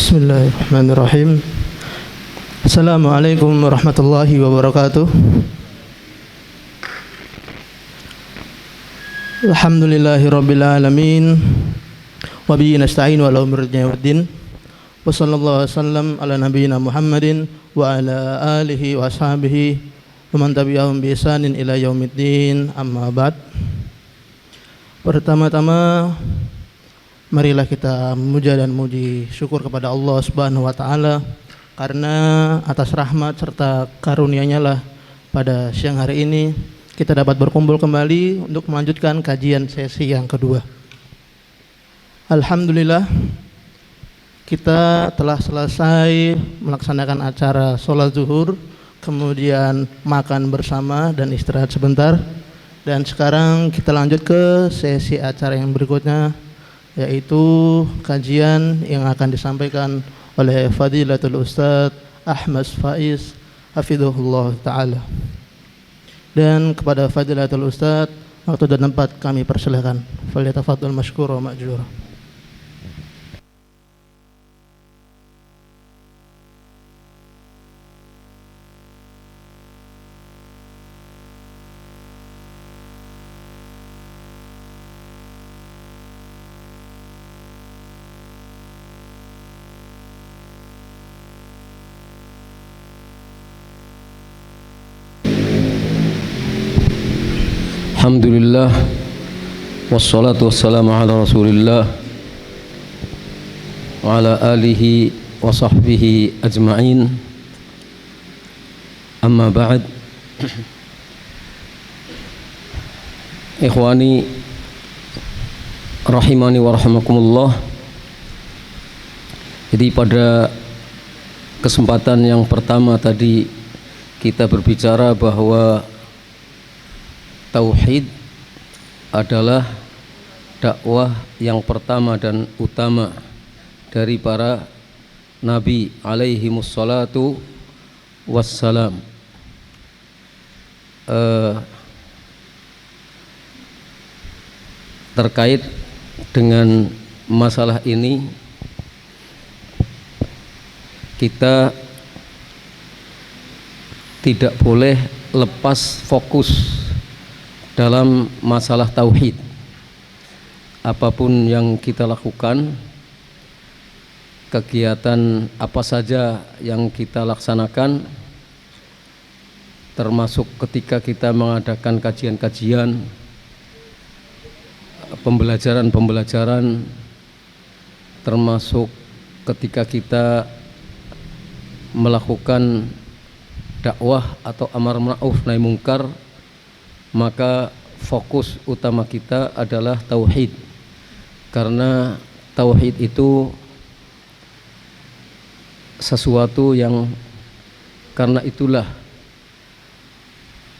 Bismillahirrahmanirrahim. Assalamualaikum warahmatullahi wabarakatuh. Alhamdulillahirabbil alamin. Wa bihi nasta'in wa ala umuri dunya waddin. Wa sallallahu wasallam ala nabiyyina Muhammadin wa ala alihi wa ashabihi wa man tabi'ahum bi ihsanin ila yaumiddin. Amma ba'd. Pertama-tama marilah kita memuja dan memuji syukur kepada Allah Subhanahu wa taala karena atas rahmat serta karunia-Nya lah pada siang hari ini kita dapat berkumpul kembali untuk melanjutkan kajian sesi yang kedua. Alhamdulillah kita telah selesai melaksanakan acara sholat zuhur, kemudian makan bersama dan istirahat sebentar, dan sekarang kita lanjut ke sesi acara yang berikutnya, yaitu kajian yang akan disampaikan oleh Fadilatul Ustadz Ahmad Faiz hafizahullah ta'ala. Dan kepada Fadilatul Ustadz, waktu dan tempat kami persilakan. Falyatafadhal masykur wa ma'jur. Alhamdulillah wassalatu wassalamu ala rasulillah wa ala alihi wa sahbihi ajma'in. Amma ba'd. Ikhwani rahimani wa rahimakumullah. Jadi pada kesempatan yang pertama tadi kita berbicara bahwa tauhid adalah dakwah yang pertama dan utama dari para nabi alaihimussalatu wassalam. Terkait dengan masalah ini kita tidak boleh lepas fokus dalam masalah tauhid. Apapun yang kita lakukan, kegiatan apa saja yang kita laksanakan, termasuk ketika kita mengadakan kajian-kajian, pembelajaran-pembelajaran, termasuk ketika kita melakukan dakwah atau amar ma'ruf nahi mungkar, maka fokus utama kita adalah tauhid. Karena tauhid itu sesuatu yang karena itulah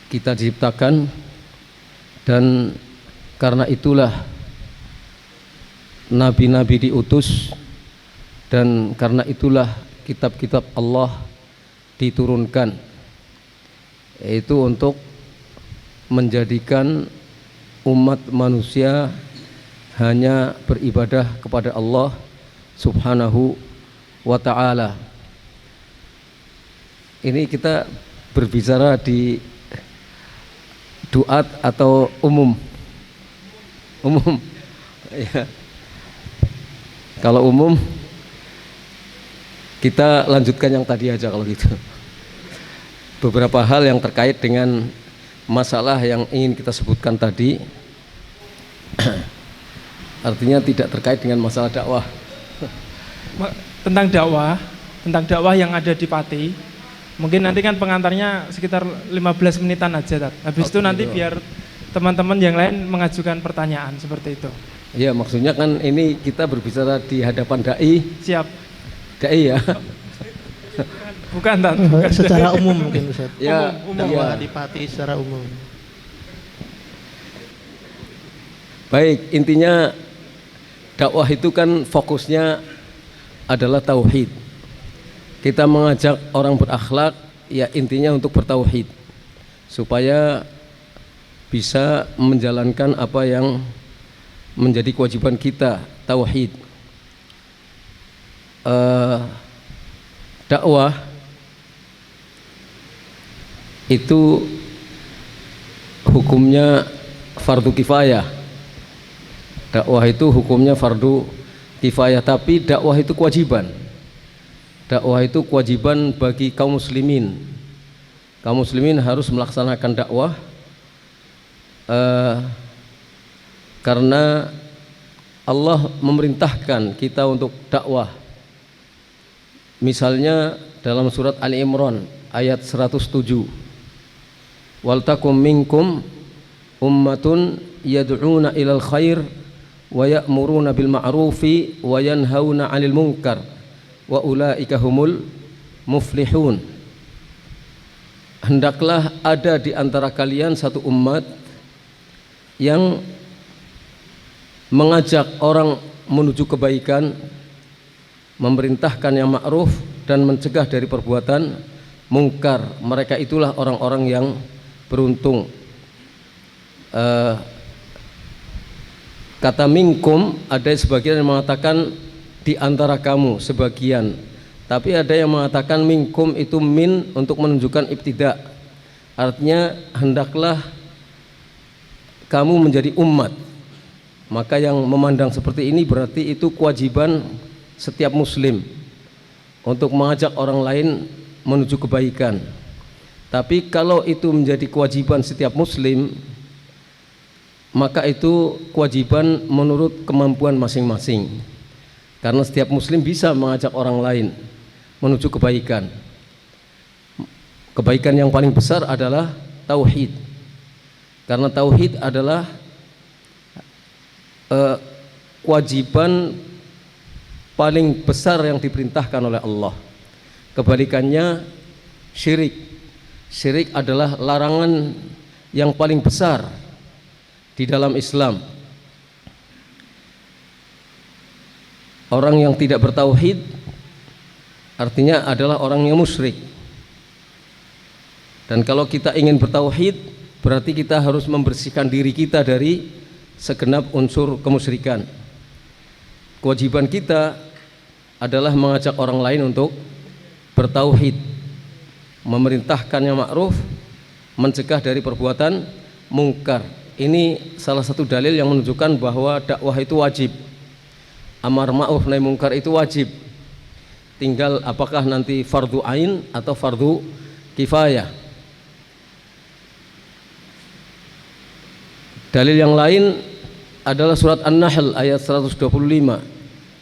kita diciptakan, dan karena itulah nabi-nabi diutus, dan karena itulah kitab-kitab Allah diturunkan, yaitu untuk menjadikan umat manusia hanya beribadah kepada Allah Subhanahu wa ta'ala. Ini kita berbicara di duat atau umum? Umum ya. Kalau umum kita lanjutkan yang tadi aja kalau gitu. Beberapa hal yang terkait dengan masalah yang ingin kita sebutkan tadi artinya tidak terkait dengan masalah dakwah. Tentang dakwah yang ada di Pati. Mungkin nanti kan pengantarnya sekitar 15 menitan aja, Tat. Habis itu nanti biar teman-teman yang lain mengajukan pertanyaan seperti itu. Iya, maksudnya kan ini kita berbicara di hadapan dai. Siap. Dai ya. Bukan, Tat. Secara umum mungkin Ustaz. Ya, Dakwah di Pati secara umum. Baik, intinya dakwah itu kan fokusnya adalah tauhid. Kita mengajak orang berakhlak, ya intinya untuk bertauhid, supaya bisa menjalankan apa yang menjadi kewajiban kita, tauhid. dakwah itu hukumnya fardu kifayah. Dakwah itu hukumnya fardu kifayah, tapi dakwah itu kewajiban. Dakwah itu kewajiban bagi kaum muslimin. Kaum muslimin harus melaksanakan dakwah karena Allah memerintahkan kita untuk dakwah. Misalnya dalam surat Ali Imran ayat 107, wal takum minkum ummatun yad'una ilal khair wa ya'muruna bil ma'rufi wa yanhauna 'anil munkar wa ulaika humul muflihun. Hendaklah ada di antara kalian satu umat yang mengajak orang menuju kebaikan, memerintahkan yang ma'ruf dan mencegah dari perbuatan mungkar. Mereka itulah orang-orang yang beruntung. Kata minkum, ada sebagian yang mengatakan di antara kamu, sebagian. Tapi ada yang mengatakan minkum itu min untuk menunjukkan ibtida. Artinya hendaklah kamu menjadi umat. Maka yang memandang seperti ini berarti itu kewajiban setiap muslim untuk mengajak orang lain menuju kebaikan. Tapi kalau itu menjadi kewajiban setiap muslim, maka itu kewajiban menurut kemampuan masing-masing. Karena setiap muslim bisa mengajak orang lain menuju kebaikan. Kebaikan yang paling besar adalah tauhid. Karena tauhid adalah kewajiban paling besar yang diperintahkan oleh Allah. Kebalikannya syirik. Syirik adalah larangan yang paling besar di dalam Islam. Orang yang tidak bertauhid artinya adalah orang yang musyrik. Dan kalau kita ingin bertauhid, berarti kita harus membersihkan diri kita dari segenap unsur kemusyrikan. Kewajiban kita adalah mengajak orang lain untuk bertauhid, memerintahkan yang ma'ruf, mencegah dari perbuatan mungkar. Ini salah satu dalil yang menunjukkan bahwa dakwah itu wajib. Amar ma'ruf nahi mungkar itu wajib. Tinggal apakah nanti fardu ain atau fardu kifayah. Dalil yang lain adalah surat An-Nahl ayat 125.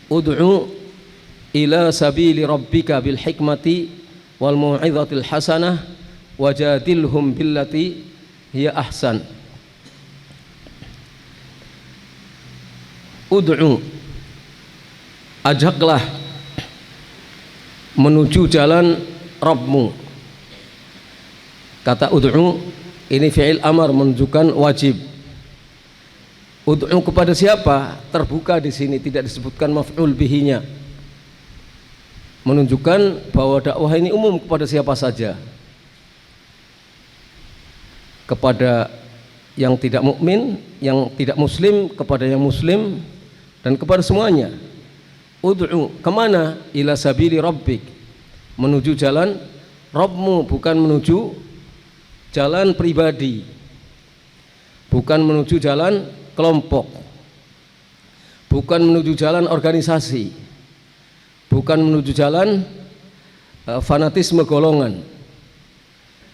Ud'u ila sabili rabbika bil hikmati wal mau'izatil hasanah wajadilhum billati hiya ahsan. Ud'u, ajaklah menuju jalan Rabbmu. Kata ud'u ini fi'il amar menunjukkan wajib. Ud'u kepada siapa? Terbuka di sini, tidak disebutkan maf'ul bihinya. Menunjukkan bahwa dakwah ini umum kepada siapa saja. Kepada yang tidak mukmin, yang tidak muslim, kepada yang muslim, dan kepada semuanya. Ud'u kemana? Ila sabili rabbik, menuju jalan Rabbmu, bukan menuju jalan pribadi, bukan menuju jalan kelompok, bukan menuju jalan organisasi, bukan menuju jalan fanatisme golongan,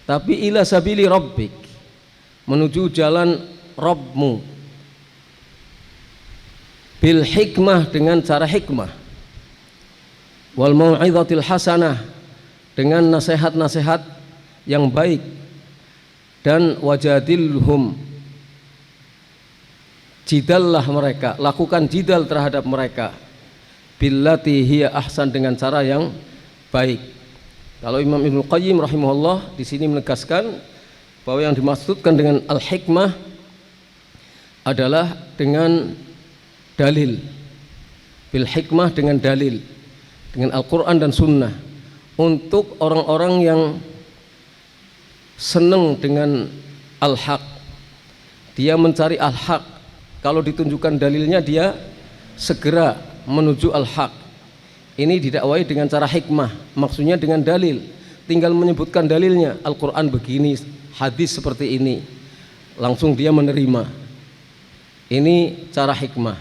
tapi ila sabili rabbik, menuju jalan Rabbmu, bil hikmah, dengan cara hikmah, wal mau'izatil hasanah, dengan nasihat-nasihat yang baik, dan wajadilhum, jidallah mereka, lakukan jidal terhadap mereka, billati hiya ahsan, dengan cara yang baik. Kalau Imam Ibnu Qayyim rahimahullah di sini menegaskan bahwa yang dimaksudkan dengan al-hikmah adalah dengan dalil, bil hikmah, dengan dalil, dengan Al-Quran dan Sunnah. Untuk orang-orang yang senang dengan al-haq, dia mencari al-haq, kalau ditunjukkan dalilnya dia segera menuju al-haq. ini didakwai dengan cara hikmah, maksudnya dengan dalil, tinggal menyebutkan dalilnya, Al-Quran begini, hadis seperti ini, langsung dia menerima. Ini cara hikmah.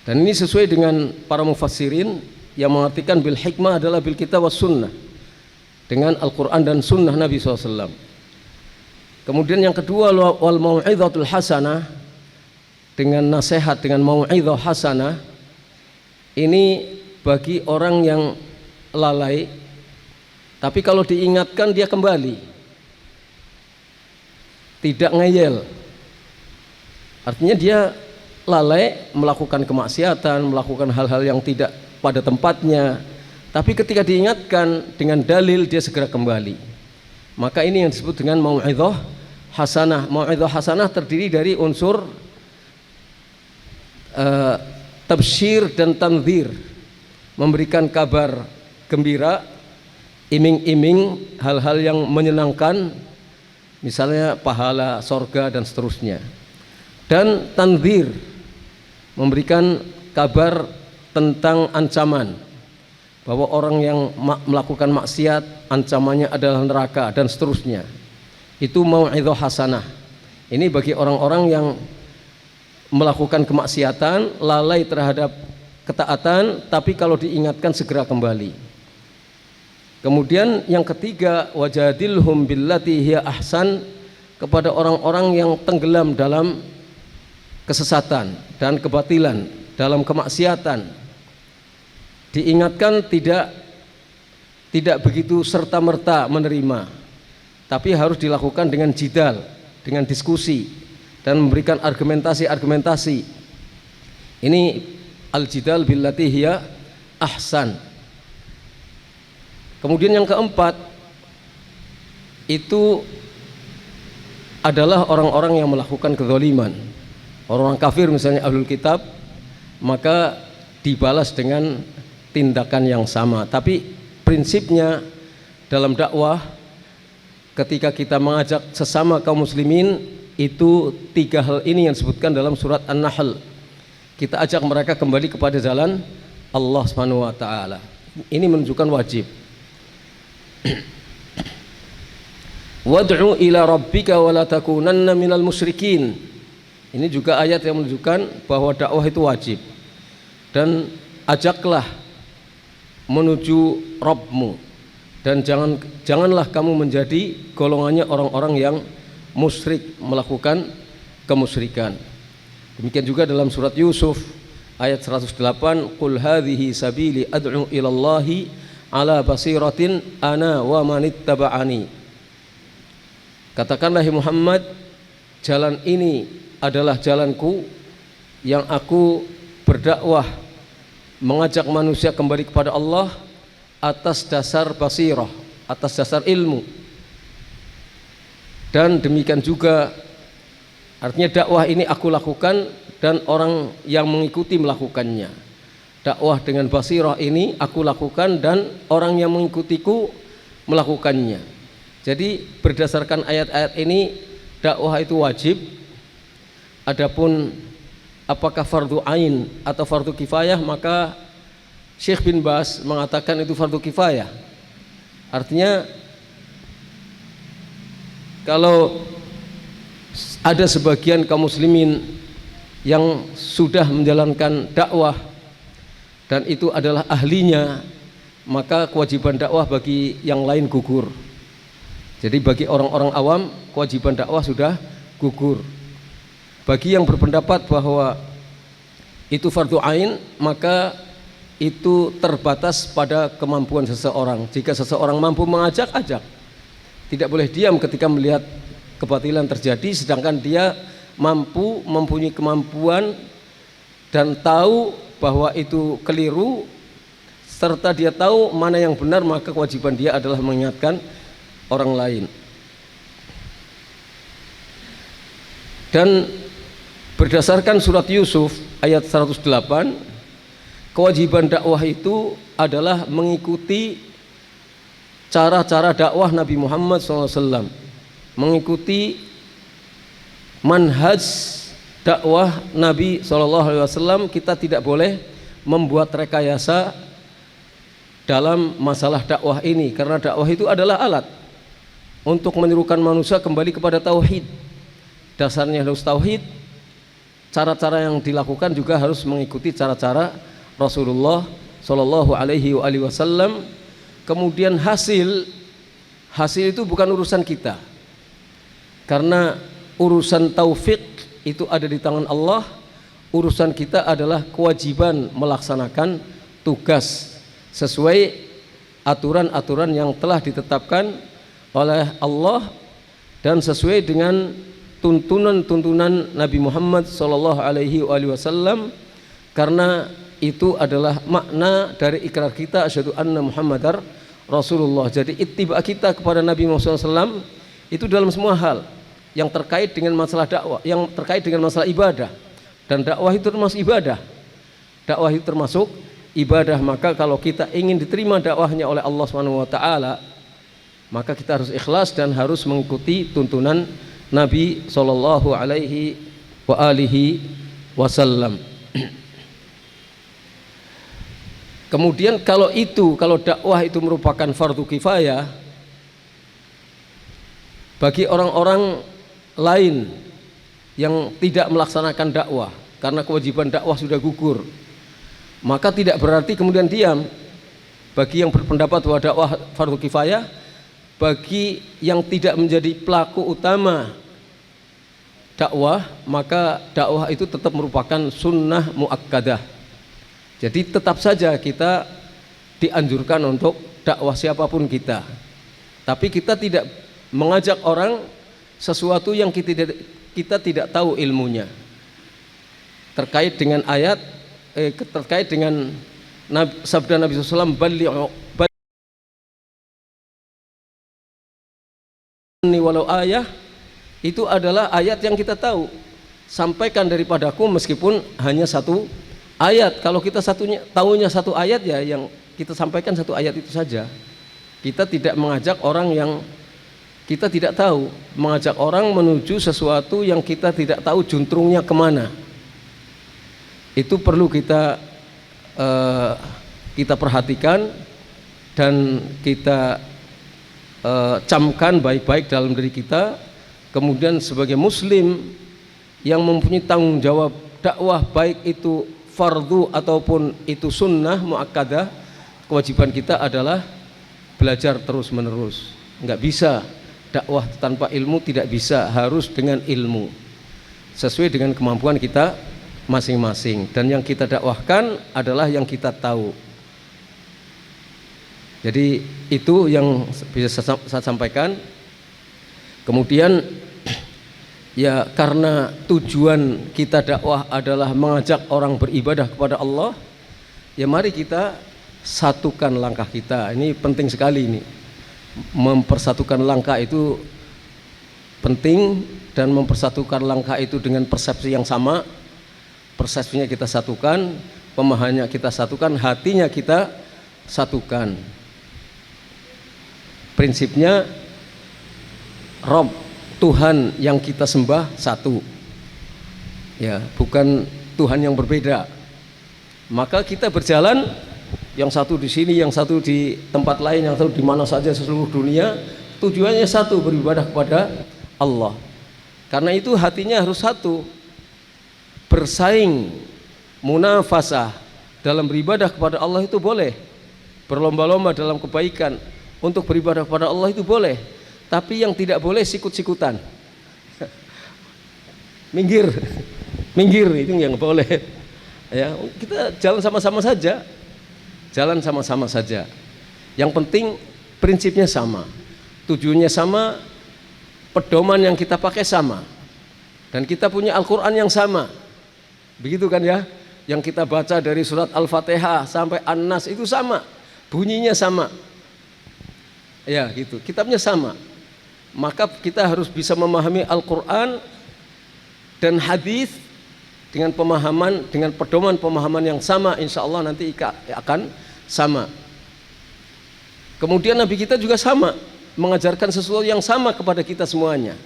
Dan ini sesuai dengan para mufassirin yang mengartikan bil hikmah adalah bil kitab was sunnah, dengan Al-Quran dan sunnah Nabi SAW. Kemudian yang kedua, wal mau'izatul hasanah, dengan nasihat, dengan mau'izah hasanah. Ini bagi orang yang lalai, tapi kalau diingatkan dia kembali, tidak ngeyel. Artinya dia lalai melakukan kemaksiatan, melakukan hal-hal yang tidak pada tempatnya, tapi ketika diingatkan dengan dalil dia segera kembali. Maka ini yang disebut dengan mau'izah hasanah. Mau'izah hasanah terdiri dari unsur tabsyir dan tanzir, memberikan kabar gembira, iming-iming hal-hal yang menyenangkan, misalnya pahala, sorga dan seterusnya. Dan tanzir, memberikan kabar tentang ancaman, bahwa orang yang melakukan maksiat ancamannya adalah neraka dan seterusnya. Itu mau'izah hasanah. Ini bagi orang-orang yang melakukan kemaksiatan, lalai terhadap ketaatan, tapi kalau diingatkan segera kembali. Kemudian yang ketiga, wajadilhum billati hiya ahsan, kepada orang-orang yang tenggelam dalam kesesatan dan kebatilan, dalam kemaksiatan, diingatkan tidak begitu serta-merta menerima, tapi harus dilakukan dengan jidal, dengan diskusi, dan memberikan argumentasi. Ini al-jidal billati hiya ahsan. Kemudian yang keempat itu adalah orang-orang yang melakukan kezaliman, orang kafir misalnya ahlul kitab, maka dibalas dengan tindakan yang sama. Tapi prinsipnya dalam dakwah, ketika kita mengajak sesama kaum muslimin, itu tiga hal ini yang disebutkan dalam surat An-Nahl. Kita ajak mereka kembali kepada jalan Allah Subhanahu wa taala. Ini menunjukkan wajib. Wad'u ila rabbika wa la takunanna minal musyrikin. Ini juga ayat yang menunjukkan bahwa dakwah itu wajib. Dan ajaklah menuju Rabbmu, dan janganlah kamu menjadi golongannya orang-orang yang musyrik, melakukan kemusyrikan. Demikian juga dalam surat Yusuf ayat 108, qul hadhihi sabili ad'u ilallahi ala basiratin ana wa manittaba'ani. Katakanlah Muhammad, jalan ini adalah jalanku yang aku berdakwah, mengajak manusia kembali kepada Allah atas dasar basirah, atas dasar ilmu. Dan demikian juga artinya dakwah ini aku lakukan dan orang yang mengikuti melakukannya. Dakwah dengan basirah ini aku lakukan dan orang yang mengikutiku melakukannya. Jadi berdasarkan ayat-ayat ini dakwah itu wajib. Adapun apakah fardu ain atau fardu kifayah, maka Syekh bin Baz mengatakan itu fardu kifayah. Artinya kalau ada sebagian kaum muslimin yang sudah menjalankan dakwah dan itu adalah ahlinya, maka kewajiban dakwah bagi yang lain gugur. Jadi bagi orang-orang awam kewajiban dakwah sudah gugur. Bagi yang berpendapat bahwa itu fardu ain, maka itu terbatas pada kemampuan seseorang. Jika seseorang mampu mengajak, ajak. Tidak boleh diam ketika melihat kebatilan terjadi, sedangkan dia mempunyai kemampuan dan tahu bahwa itu keliru, serta dia tahu mana yang benar, maka kewajiban dia adalah mengingatkan orang lain. Dan berdasarkan surat Yusuf ayat 108, kewajiban dakwah itu adalah mengikuti cara-cara dakwah Nabi Muhammad SAW, mengikuti manhaj dakwah Nabi SAW. Kita tidak boleh membuat rekayasa dalam masalah dakwah ini, karena dakwah itu adalah alat untuk menyerukan manusia kembali kepada tauhid. Dasarnya harus tauhid. Cara-cara yang dilakukan juga harus mengikuti cara-cara Rasulullah Shallallahu Alaihi Wasallam. Kemudian hasil itu bukan urusan kita, karena urusan taufik itu ada di tangan Allah. Urusan kita adalah kewajiban melaksanakan tugas sesuai aturan-aturan yang telah ditetapkan oleh Allah dan sesuai dengan tuntunan Nabi Muhammad sallallahu alaihi wasallam, karena itu adalah makna dari ikrar kita asyhadu anna Muhammadar Rasulullah. Jadi ittiba kita kepada Nabi Muhammad SAW itu dalam semua hal yang terkait dengan masalah dakwah, yang terkait dengan masalah ibadah. Dan dakwah itu termasuk ibadah. Dakwah itu termasuk ibadah. Maka kalau kita ingin diterima dakwahnya oleh Allah Subhanahu wa taala, maka kita harus ikhlas dan harus mengikuti tuntunan Nabi sallallahu alaihi wasallam. Kemudian kalau dakwah itu merupakan fardu kifayah bagi orang-orang lain yang tidak melaksanakan dakwah karena kewajiban dakwah sudah gugur, maka tidak berarti kemudian diam. Bagi yang berpendapat bahwa dakwah fardu kifayah, bagi yang tidak menjadi pelaku utama dakwah, maka dakwah itu tetap merupakan sunnah muakkadah. Jadi tetap saja kita dianjurkan untuk dakwah siapapun kita, tapi kita tidak mengajak orang sesuatu yang kita tidak tahu ilmunya, terkait dengan ayat, terkait dengan sabda Nabi SAW, ballighu walau ayah, itu adalah ayat yang kita tahu. Sampaikan daripadaku meskipun hanya satu ayat. Kalau kita tahunya satu ayat, ya yang kita sampaikan satu ayat itu saja. Kita tidak mengajak orang yang kita tidak tahu, mengajak orang menuju sesuatu yang kita tidak tahu juntrungnya kemana. Itu perlu kita perhatikan dan kita camkan baik-baik dalam diri kita. Kemudian sebagai muslim yang mempunyai tanggung jawab dakwah, baik itu fardu ataupun itu sunnah muakkadah, kewajiban kita adalah belajar terus menerus. Enggak bisa dakwah tanpa ilmu, tidak bisa, harus dengan ilmu sesuai dengan kemampuan kita masing-masing, dan yang kita dakwahkan adalah yang kita tahu. Jadi itu yang bisa saya sampaikan. Kemudian ya, karena tujuan kita dakwah adalah mengajak orang beribadah kepada Allah, ya mari kita satukan langkah kita. Ini penting sekali ini. Mempersatukan langkah itu penting, dan mempersatukan langkah itu dengan persepsi yang sama. Persepsinya kita satukan, pemahamannya kita satukan, hatinya kita satukan. Prinsipnya Rob, Tuhan yang kita sembah satu, ya, bukan Tuhan yang berbeda. Maka kita berjalan, yang satu di sini, yang satu di tempat lain, yang satu di mana saja seluruh dunia, tujuannya satu, beribadah kepada Allah. Karena itu hatinya harus satu. Bersaing, munafasah dalam beribadah kepada Allah itu boleh, berlomba-lomba dalam kebaikan untuk beribadah kepada Allah itu boleh, tapi yang tidak boleh sikut-sikutan. minggir itu yang boleh. Ya, kita jalan sama-sama saja. Jalan sama-sama saja. Yang penting prinsipnya sama, tujuannya sama, pedoman yang kita pakai sama, dan kita punya Al-Quran yang sama. Begitu kan ya? Yang kita baca dari surat Al-Fatihah sampai An-Nas itu sama, bunyinya sama. Ya gitu, kitabnya sama. Maka kita harus bisa memahami Al-Quran dan hadis dengan pemahaman, dengan pedoman pemahaman yang sama, insya Allah nanti akan sama. Kemudian Nabi kita juga sama, mengajarkan sesuatu yang sama kepada kita semuanya.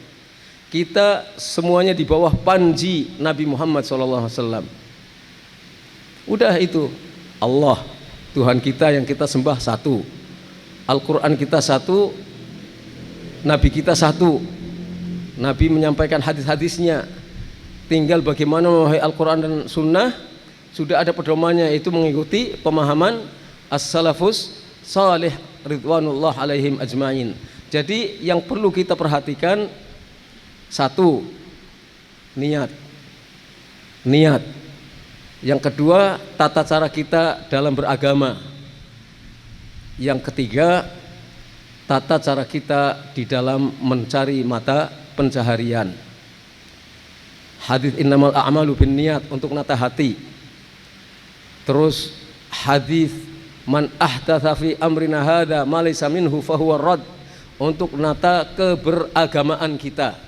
Kita semuanya di bawah panji Nabi Muhammad SAW. Udah itu, Allah, Tuhan kita yang kita sembah satu. Al-Quran kita satu, Nabi kita satu. Nabi menyampaikan hadis-hadisnya. Tinggal bagaimana memahami Al-Quran dan Sunnah, sudah ada pedomannya, itu mengikuti pemahaman as-salafus salih ridwanullah alaihim ajmain. Jadi yang perlu kita perhatikan, satu, niat. Yang kedua, tata cara kita dalam beragama. Yang ketiga, tata cara kita di dalam mencari mata pencaharian. Hadis innamal a'malu binniyat, untuk nata hati. Terus hadis man ahdatsa fi amrina hadza ma laysa minhu fahuwa rad, untuk nata keberagamaan kita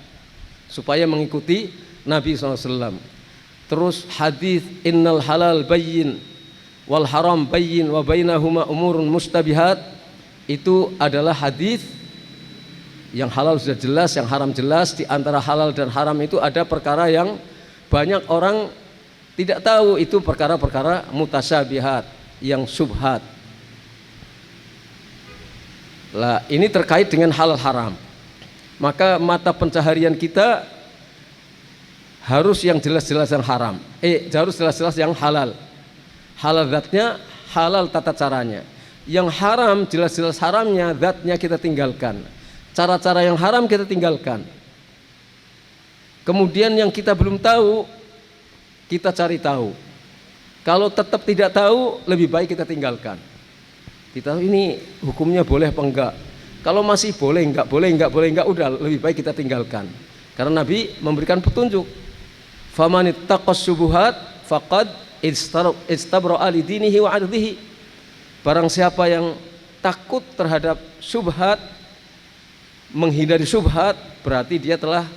supaya mengikuti Nabi SAW. Terus hadis innal halal bayyin wal haram bayyin wa bainahuma umurun mustabihat, itu adalah hadis yang halal sudah jelas, yang haram jelas. Di antara halal dan haram itu ada perkara yang banyak orang tidak tahu, itu perkara-perkara mutasyabihat, yang subhat. Lah, ini terkait dengan halal haram. Maka mata pencaharian kita harus yang jelas-jelas yang haram. Harus jelas-jelas yang halal. Halal zatnya, halal tata caranya. Yang haram jelas-jelas haramnya, zatnya kita tinggalkan. Cara-cara yang haram kita tinggalkan. Kemudian yang kita belum tahu, kita cari tahu. Kalau tetap tidak tahu, lebih baik kita tinggalkan. Kita ini hukumnya boleh apa enggak? Kalau masih boleh enggak, udah lebih baik kita tinggalkan. Karena Nabi memberikan petunjuk. Famanittaqas syubuhat faqad istabra'a li dinihi wa 'irdihi. Barang siapa yang takut terhadap syubhat, menghindari syubhat, berarti dia telah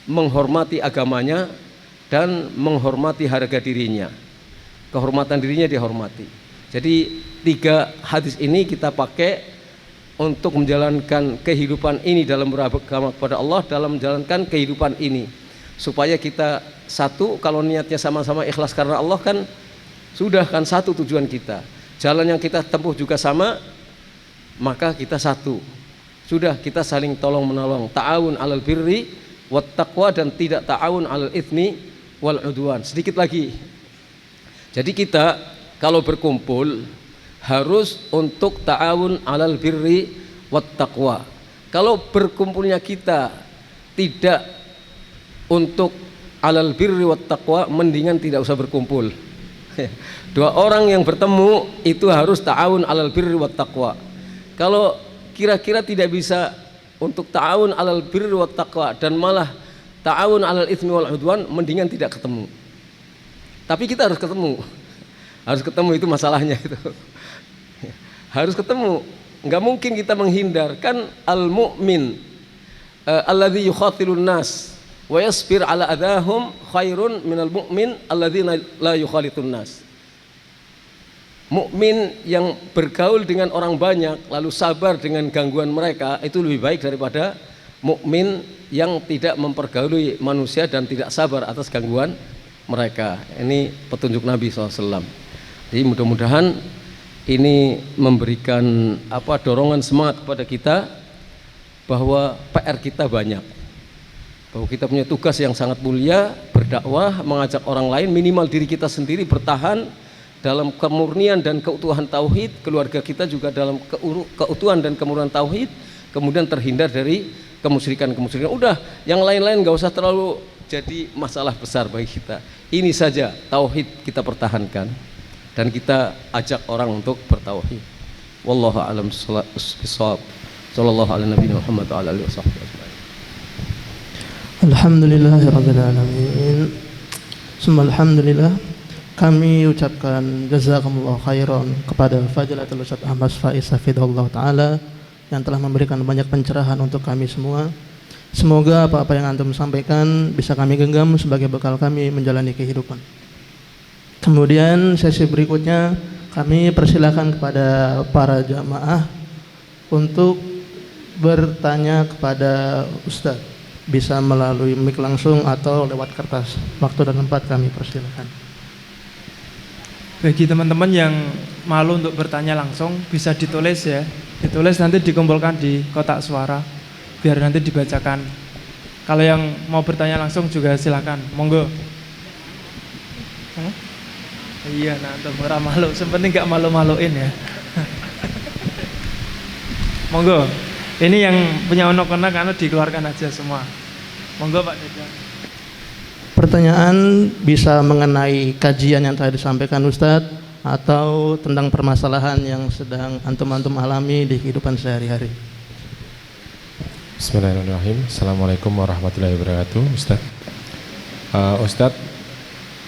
menghormati agamanya dan menghormati harga dirinya. Kehormatan dirinya dihormati. Jadi 3 hadis ini kita pakai untuk menjalankan kehidupan ini dalam beragama kepada Allah, dalam menjalankan kehidupan ini, supaya kita satu. Kalau niatnya sama-sama ikhlas karena Allah, kan sudah, kan satu tujuan kita. Jalan yang kita tempuh juga sama, maka kita satu. Sudah, kita saling tolong menolong, ta'awun 'alal birri wat taqwa, dan tidak ta'awun 'alal itsmi wal 'udwan. Sedikit lagi. Jadi kita kalau berkumpul harus untuk ta'awun 'alal birri wat taqwa. Kalau berkumpulnya kita tidak untuk 'alal birri wat taqwa, mendingan tidak usah berkumpul. 2 orang yang bertemu itu harus ta'awun 'alal birri wat taqwa. Kalau kira-kira tidak bisa untuk ta'awun 'alal birri wat taqwa dan malah ta'awun 'alal itsmi wal 'udwan, mendingan tidak ketemu. Tapi kita harus ketemu. Harus ketemu, itu masalahnya itu. Harus ketemu. Enggak mungkin kita menghindar. Kan al-mu'min alladzi yukhatilun nas wa yasbir ala adahum khairun minal mu'min alladzi la yukhalitun nas. Mukmin yang bergaul dengan orang banyak lalu sabar dengan gangguan mereka, itu lebih baik daripada mukmin yang tidak mempergauli manusia dan tidak sabar atas gangguan mereka. Ini petunjuk Nabi SAW. Jadi mudah-mudahan ini memberikan dorongan semangat kepada kita bahwa PR kita banyak, bahwa kita punya tugas yang sangat mulia, berdakwah, mengajak orang lain, minimal diri kita sendiri bertahan dalam kemurnian dan keutuhan tauhid, keluarga kita juga dalam keutuhan dan kemurnian tauhid, kemudian terhindar dari kemusyrikan-kemusyrikan. Udah, yang lain-lain nggak usah terlalu jadi masalah besar bagi kita. Ini saja tauhid kita pertahankan dan kita ajak orang untuk bertauhid. Wallahu a'lam bishawab. Sallallahu ala nabiyina Muhammad wa ala alihi wasallam. Alhamdulillahirabbil alamin. Summa alhamdulillah. Kami ucapkan jazakumullah khairan kepada Fadilatul Ustaz Ahmad Faiz hafizahullah taala yang telah memberikan banyak pencerahan untuk kami semua. Semoga apa-apa yang antum sampaikan bisa kami genggam sebagai bekal kami menjalani kehidupan. Kemudian sesi berikutnya kami persilakan kepada para jamaah untuk bertanya kepada Ustaz, bisa melalui mic langsung atau lewat kertas. Waktu dan tempat kami persilakan. Bagi teman-teman yang malu untuk bertanya langsung, bisa ditulis ya. Ditulis nanti dikumpulkan di kotak suara, biar nanti dibacakan. Kalau yang mau bertanya langsung juga silakan, monggo. Iya, nah untuk murah malu, sepenting nggak malu-maluin ya. Monggo. Ini yang punya anak-anak karena dikeluarkan aja semua. Monggo Pak Deda. Pertanyaan bisa mengenai kajian yang tadi disampaikan Ustadz atau tentang permasalahan yang sedang antum-antum alami di kehidupan sehari-hari. Bismillahirrahmanirrahim. Assalamualaikum warahmatullahi wabarakatuh. Ustadz,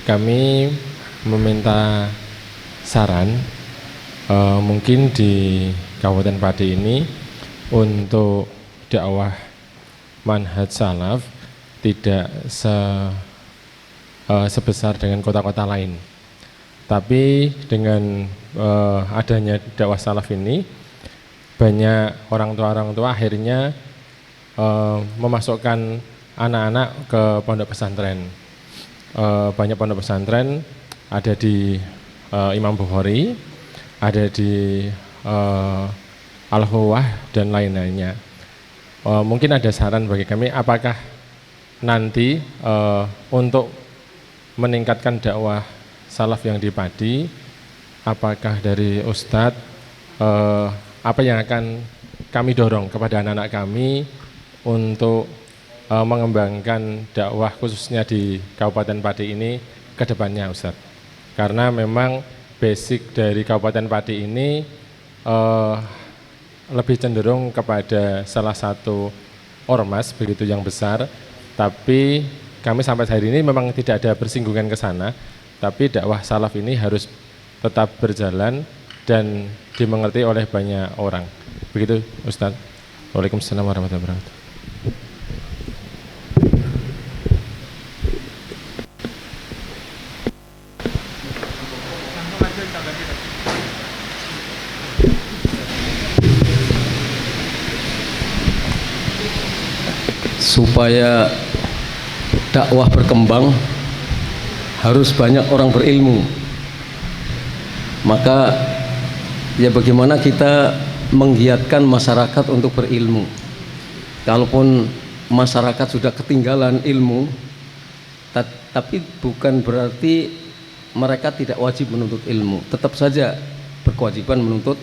kami meminta saran mungkin di Kabupaten Pati ini untuk dakwah manhaj salaf tidak sebesar dengan kota-kota lain. Tapi dengan adanya dakwah salaf ini, banyak orang tua akhirnya memasukkan anak-anak ke pondok pesantren. Banyak pondok pesantren ada di Imam Bukhari, ada di Al-Huwah dan lain-lainnya. Mungkin ada saran bagi kami, apakah nanti untuk meningkatkan dakwah salaf yang di Pati, apakah dari Ustadz apa yang akan kami dorong kepada anak-anak kami untuk mengembangkan dakwah khususnya di Kabupaten Pati ini ke depannya, Ustadz? Karena memang basic dari Kabupaten Pati ini lebih cenderung kepada salah satu ormas begitu yang besar, tapi kami sampai hari ini memang tidak ada bersinggungan ke sana, tapi dakwah salaf ini harus tetap berjalan dan dimengerti oleh banyak orang. Begitu Ustadz. Waalaikumsalam warahmatullahi wabarakatuh. Supaya dakwah berkembang harus banyak orang berilmu. Maka ya bagaimana kita menggiatkan masyarakat untuk berilmu. Kalaupun masyarakat sudah ketinggalan ilmu, tapi bukan berarti mereka tidak wajib menuntut ilmu. Tetap saja berkewajiban menuntut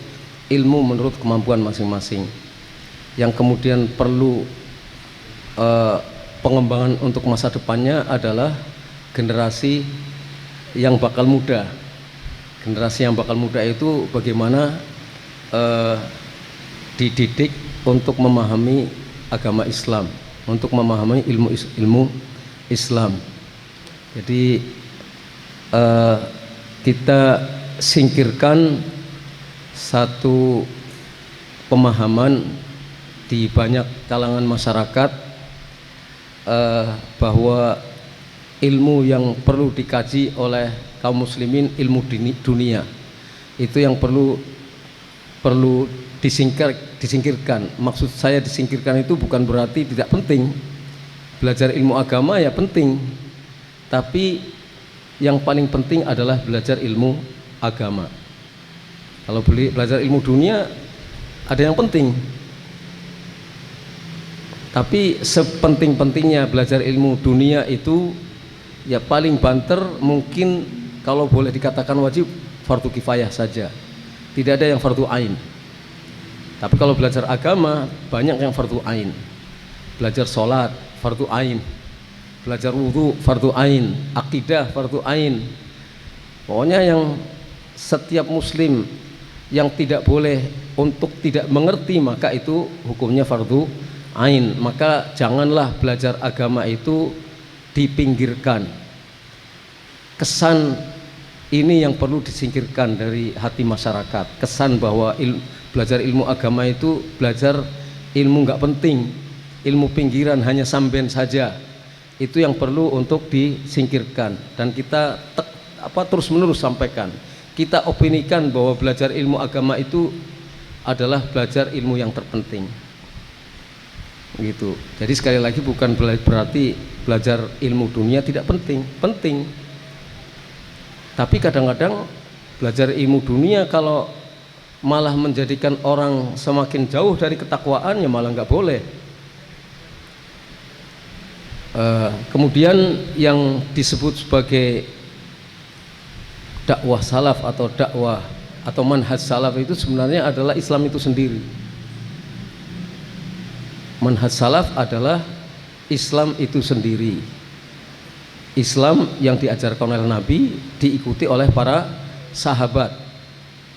ilmu menurut kemampuan masing-masing. Yang kemudian perlu pengembangan untuk masa depannya adalah generasi yang bakal muda. Generasi yang bakal muda itu bagaimana dididik untuk memahami agama Islam, untuk memahami ilmu Islam. Jadi kita singkirkan satu pemahaman di banyak kalangan masyarakat bahwa ilmu yang perlu dikaji oleh kaum muslimin ilmu dunia itu yang perlu disingkirkan. Maksud saya disingkirkan itu bukan berarti tidak penting. Belajar ilmu agama ya penting, tapi yang paling penting adalah belajar ilmu agama. Kalau belajar ilmu dunia ada yang penting, tapi sepenting-pentingnya belajar ilmu dunia itu ya paling banter mungkin kalau boleh dikatakan wajib fardu kifayah saja, tidak ada yang fardu ain. Tapi kalau belajar agama banyak yang fardu ain. Belajar sholat fardu ain, belajar wudhu fardu ain, akidah fardu ain. Pokoknya yang setiap muslim yang tidak boleh untuk tidak mengerti maka itu hukumnya fardu ain. Maka janganlah belajar agama itu dipinggirkan. Kesan ini yang perlu disingkirkan dari hati masyarakat. Kesan bahwa belajar ilmu agama itu belajar ilmu nggak penting, ilmu pinggiran, hanya samben saja. Itu yang perlu untuk disingkirkan. Dan kita terus menerus sampaikan, kita opinikan bahwa belajar ilmu agama itu adalah belajar ilmu yang terpenting. Gitu. Jadi sekali lagi bukan berarti belajar ilmu dunia tidak penting, penting. Tapi kadang-kadang Belajar ilmu dunia kalau malah menjadikan orang semakin jauh dari ketakwaan, ya malah nggak boleh. Kemudian yang disebut sebagai dakwah salaf atau dakwah atau manhaj salaf itu sebenarnya adalah Islam itu sendiri. Manhaj salaf adalah Islam itu sendiri. Islam yang diajarkan oleh Nabi, diikuti oleh para sahabat.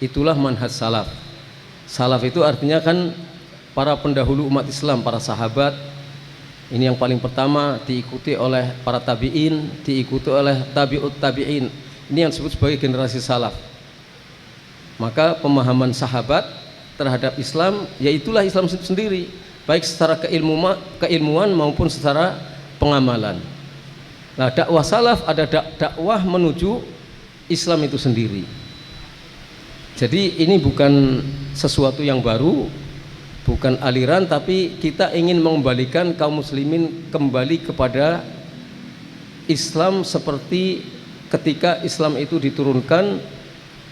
Itulah manhaj salaf. Salaf itu artinya kan para pendahulu umat Islam, para sahabat. Ini yang paling pertama, diikuti oleh para tabi'in, diikuti oleh tabi'ut tabi'in. Ini yang disebut sebagai generasi salaf. Maka pemahaman sahabat terhadap Islam, yaitulah Islam sendiri, baik secara keilmuan maupun secara pengamalan. Nah, dakwah salaf ada dakwah menuju Islam itu sendiri. Jadi ini bukan sesuatu yang baru, bukan aliran, tapi kita ingin mengembalikan kaum muslimin kembali kepada Islam seperti ketika Islam itu diturunkan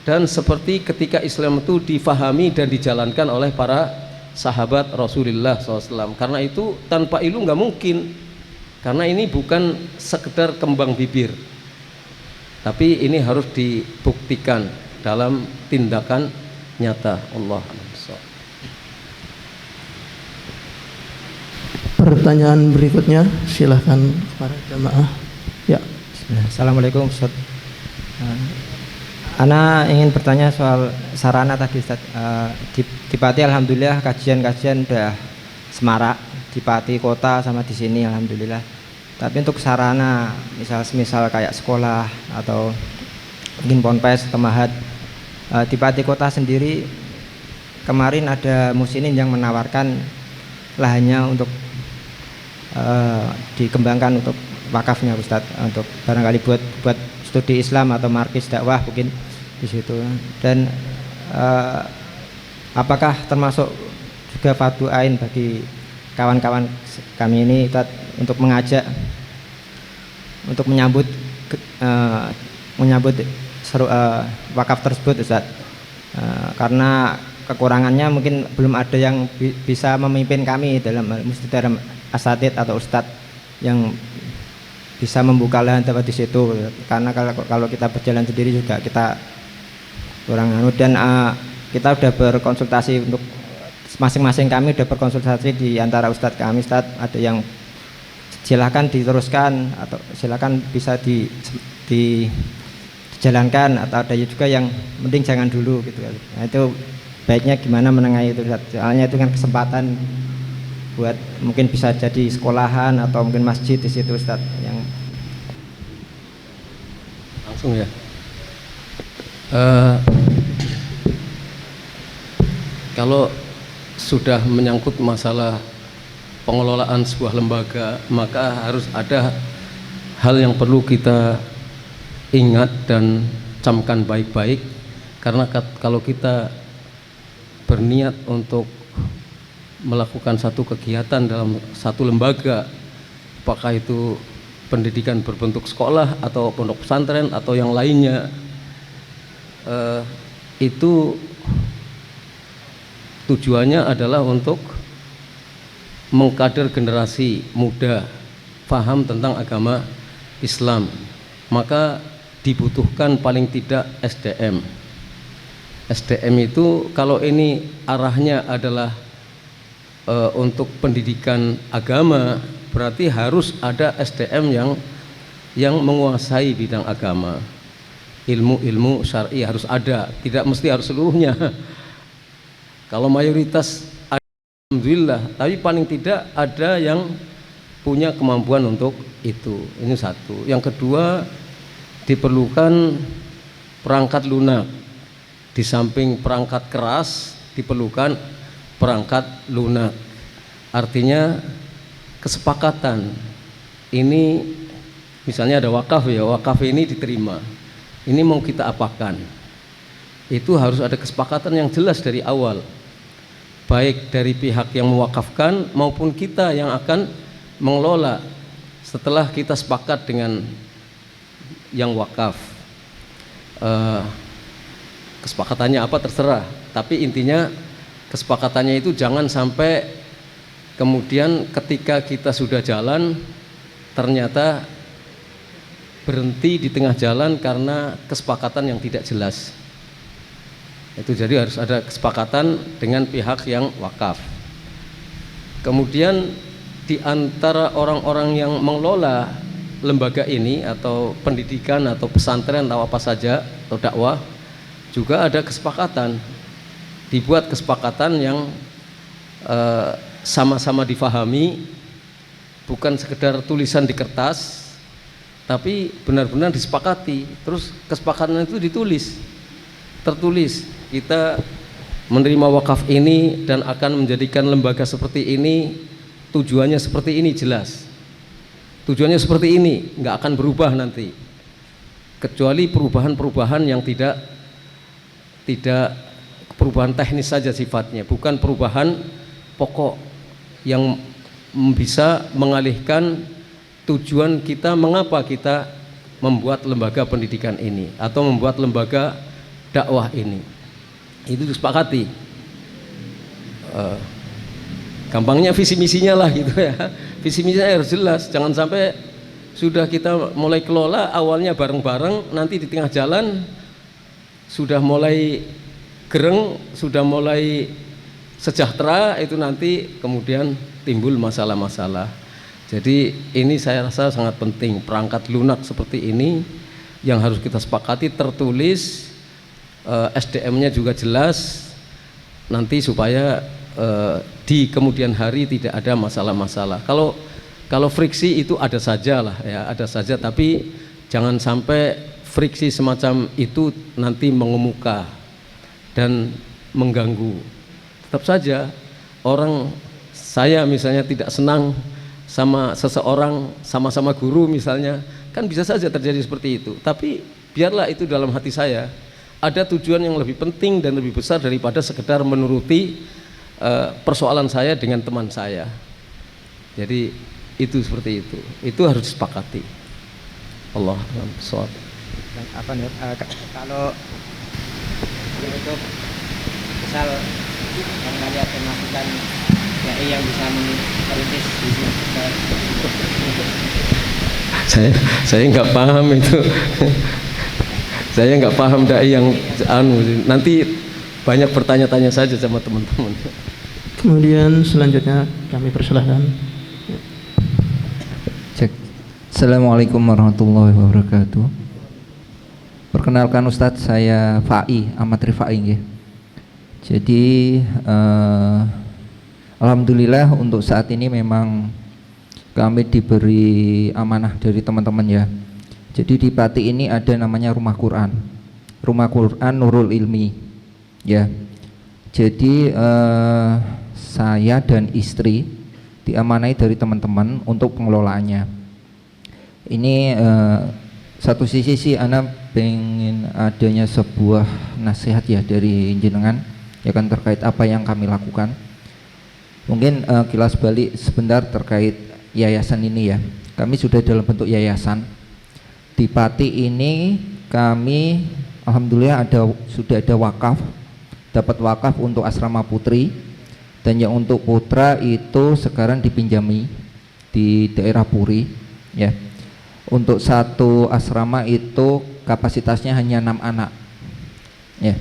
dan seperti ketika Islam itu difahami dan dijalankan oleh para sahabat Rasulullah SAW. Karena itu tanpa ilmu nggak mungkin, karena ini bukan sekedar kembang bibir, tapi ini harus dibuktikan dalam tindakan nyata. Allah. Pertanyaan berikutnya, silahkan para jamaah. Ya. Assalamualaikum Ustaz. Ana ingin bertanya soal sarana tadi Ustaz. Di Pati alhamdulillah kajian-kajian udah semarak di Pati kota sama di sini alhamdulillah. Tapi untuk sarana misal kayak sekolah atau mungkin ponpes, temahat, di Pati kota sendiri kemarin ada muslimin yang menawarkan lahannya untuk dikembangkan untuk wakafnya Ustadz, untuk barangkali buat studi Islam atau markis dakwah mungkin di situ. Dan apakah termasuk juga fardu ain bagi kawan-kawan kami ini Ustadz untuk mengajak untuk menyambut wakaf tersebut Ustadz, karena kekurangannya mungkin belum ada yang bisa memimpin kami dalam asatid atau ustadz yang bisa membuka lahan tempat di situ, karena kalau kita berjalan sendiri juga kita kurang anu. Dan kita sudah berkonsultasi untuk masing-masing, kami sudah berkonsultasi di antara ustadz kami. Ustadz ada yang silakan diteruskan atau silakan bisa dijalankan, atau ada juga yang mending jangan dulu gitu. Nah, itu baiknya gimana menengahi itu Ustadz? Soalnya itu kan kesempatan buat mungkin bisa jadi sekolahan atau mungkin masjid di situ Ustadz. Yang langsung ya, kalau sudah menyangkut masalah pengelolaan sebuah lembaga, maka harus ada hal yang perlu kita ingat dan camkan baik-baik. Karena kalau kita berniat untuk melakukan satu kegiatan dalam satu lembaga, apakah itu pendidikan berbentuk sekolah atau pondok pesantren atau yang lainnya, itu tujuannya adalah untuk mengkader generasi muda paham tentang agama Islam. Maka dibutuhkan paling tidak SDM. SDM itu kalau ini arahnya adalah untuk pendidikan agama, berarti harus ada SDM yang menguasai bidang agama. Ilmu-ilmu syar'i harus ada, tidak mesti harus seluruhnya. Kalau mayoritas alhamdulillah, tapi paling tidak ada yang punya kemampuan untuk itu. Ini satu. Yang kedua, diperlukan perangkat lunak. Di samping perangkat keras diperlukan perangkat lunak. Artinya kesepakatan. Ini misalnya ada wakaf ya, wakaf ini diterima. Ini mau kita apakan? Itu harus ada kesepakatan yang jelas dari awal. Baik dari pihak yang mewakafkan maupun kita yang akan mengelola setelah kita sepakat dengan yang wakaf. Kesepakatannya apa terserah, tapi intinya kesepakatannya itu jangan sampai kemudian ketika kita sudah jalan ternyata berhenti di tengah jalan karena kesepakatan yang tidak jelas. Itu jadi harus ada kesepakatan dengan pihak yang wakaf. Kemudian di antara orang-orang yang mengelola lembaga ini atau pendidikan atau pesantren atau apa saja atau dakwah juga ada kesepakatan, dibuat kesepakatan yang sama-sama difahami, bukan sekedar tulisan di kertas, tapi benar-benar disepakati. Terus kesepakatan itu tertulis, kita menerima wakaf ini dan akan menjadikan lembaga seperti ini, tujuannya seperti ini, jelas tujuannya seperti ini, nggak akan berubah nanti, kecuali perubahan-perubahan yang tidak perubahan teknis saja sifatnya, bukan perubahan pokok yang bisa mengalihkan tujuan kita mengapa kita membuat lembaga pendidikan ini atau membuat lembaga dakwah ini. Itu disepakati. Gampangnya visi misinya lah gitu ya. Visi misinya harus jelas, jangan sampai sudah kita mulai kelola awalnya bareng-bareng, nanti di tengah jalan sudah mulai gereng, sudah mulai sejahtera, itu nanti kemudian timbul masalah-masalah. Jadi ini saya rasa sangat penting, perangkat lunak seperti ini yang harus kita sepakati, tertulis, SDM-nya juga jelas, nanti supaya di kemudian hari tidak ada masalah-masalah. Kalau friksi itu ada saja lah ya, ada saja, tapi jangan sampai friksi semacam itu nanti mengemuka dan mengganggu. Tetap saja orang, saya misalnya tidak senang sama seseorang, sama-sama guru misalnya, kan bisa saja terjadi seperti itu. Tapi biarlah itu dalam hati saya, ada tujuan yang lebih penting dan lebih besar daripada sekedar menuruti persoalan saya dengan teman saya. Jadi itu seperti itu harus disepakati. Allah SWT. Apa nih, kalau untuk misal barangkali ada masukan dai yang bisa merintis bisnis, saya nggak paham itu. Saya nggak paham dai yang nanti banyak bertanya-tanya saja sama teman-teman. Kemudian selanjutnya kami persilahkan. Cek. Assalamualaikum warahmatullahi wabarakatuh. Perkenalkan Ustadz, saya Fai, Ahmad Rifai nggih. Jadi alhamdulillah untuk saat ini memang kami diberi amanah dari teman-teman ya. Jadi di Pati ini ada namanya Rumah Quran Nurul Ilmi ya. Jadi saya dan istri diamanai dari teman-teman untuk pengelolaannya. Ini satu sisi sih Ana pengen adanya sebuah nasihat ya dari jenengan ya kan terkait apa yang kami lakukan. Mungkin kilas balik sebentar terkait yayasan ini ya. Kami sudah dalam bentuk yayasan. Di Pati ini kami alhamdulillah sudah ada wakaf, dapat wakaf untuk asrama putri, dan yang untuk putra itu sekarang dipinjami di daerah Puri ya. Untuk satu asrama itu kapasitasnya hanya 6 anak ya.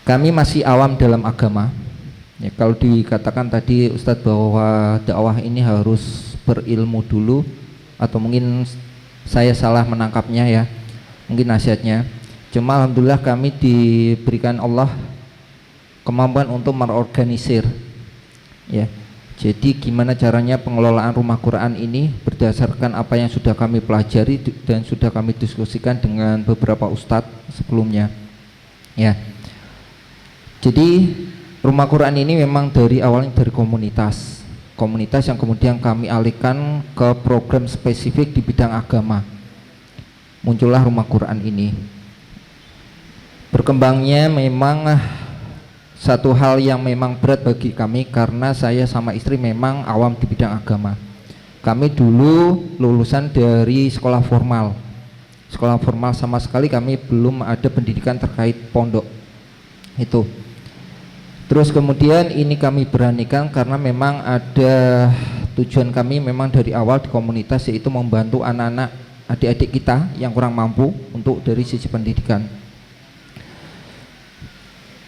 Kami masih awam dalam agama ya. Kalau dikatakan tadi Ustadz bahwa dakwah ini harus berilmu dulu, atau mungkin saya salah menangkapnya ya, mungkin nasihatnya. Cuma alhamdulillah kami diberikan Allah kemampuan untuk merorganisir ya. Jadi gimana caranya pengelolaan rumah Quran ini berdasarkan apa yang sudah kami pelajari dan sudah kami diskusikan dengan beberapa ustadz sebelumnya ya. Jadi rumah Quran ini memang dari awalnya dari komunitas yang kemudian kami alihkan ke program spesifik di bidang agama. Muncullah rumah Quran ini. Berkembangnya memang satu hal yang memang berat bagi kami karena saya sama istri memang awam di bidang agama. Kami dulu lulusan dari sekolah formal sama sekali kami belum ada pendidikan terkait pondok Itu. Terus kemudian ini kami beranikan karena memang ada tujuan kami memang dari awal di komunitas, yaitu membantu anak-anak adik-adik kita yang kurang mampu untuk dari sisi pendidikan.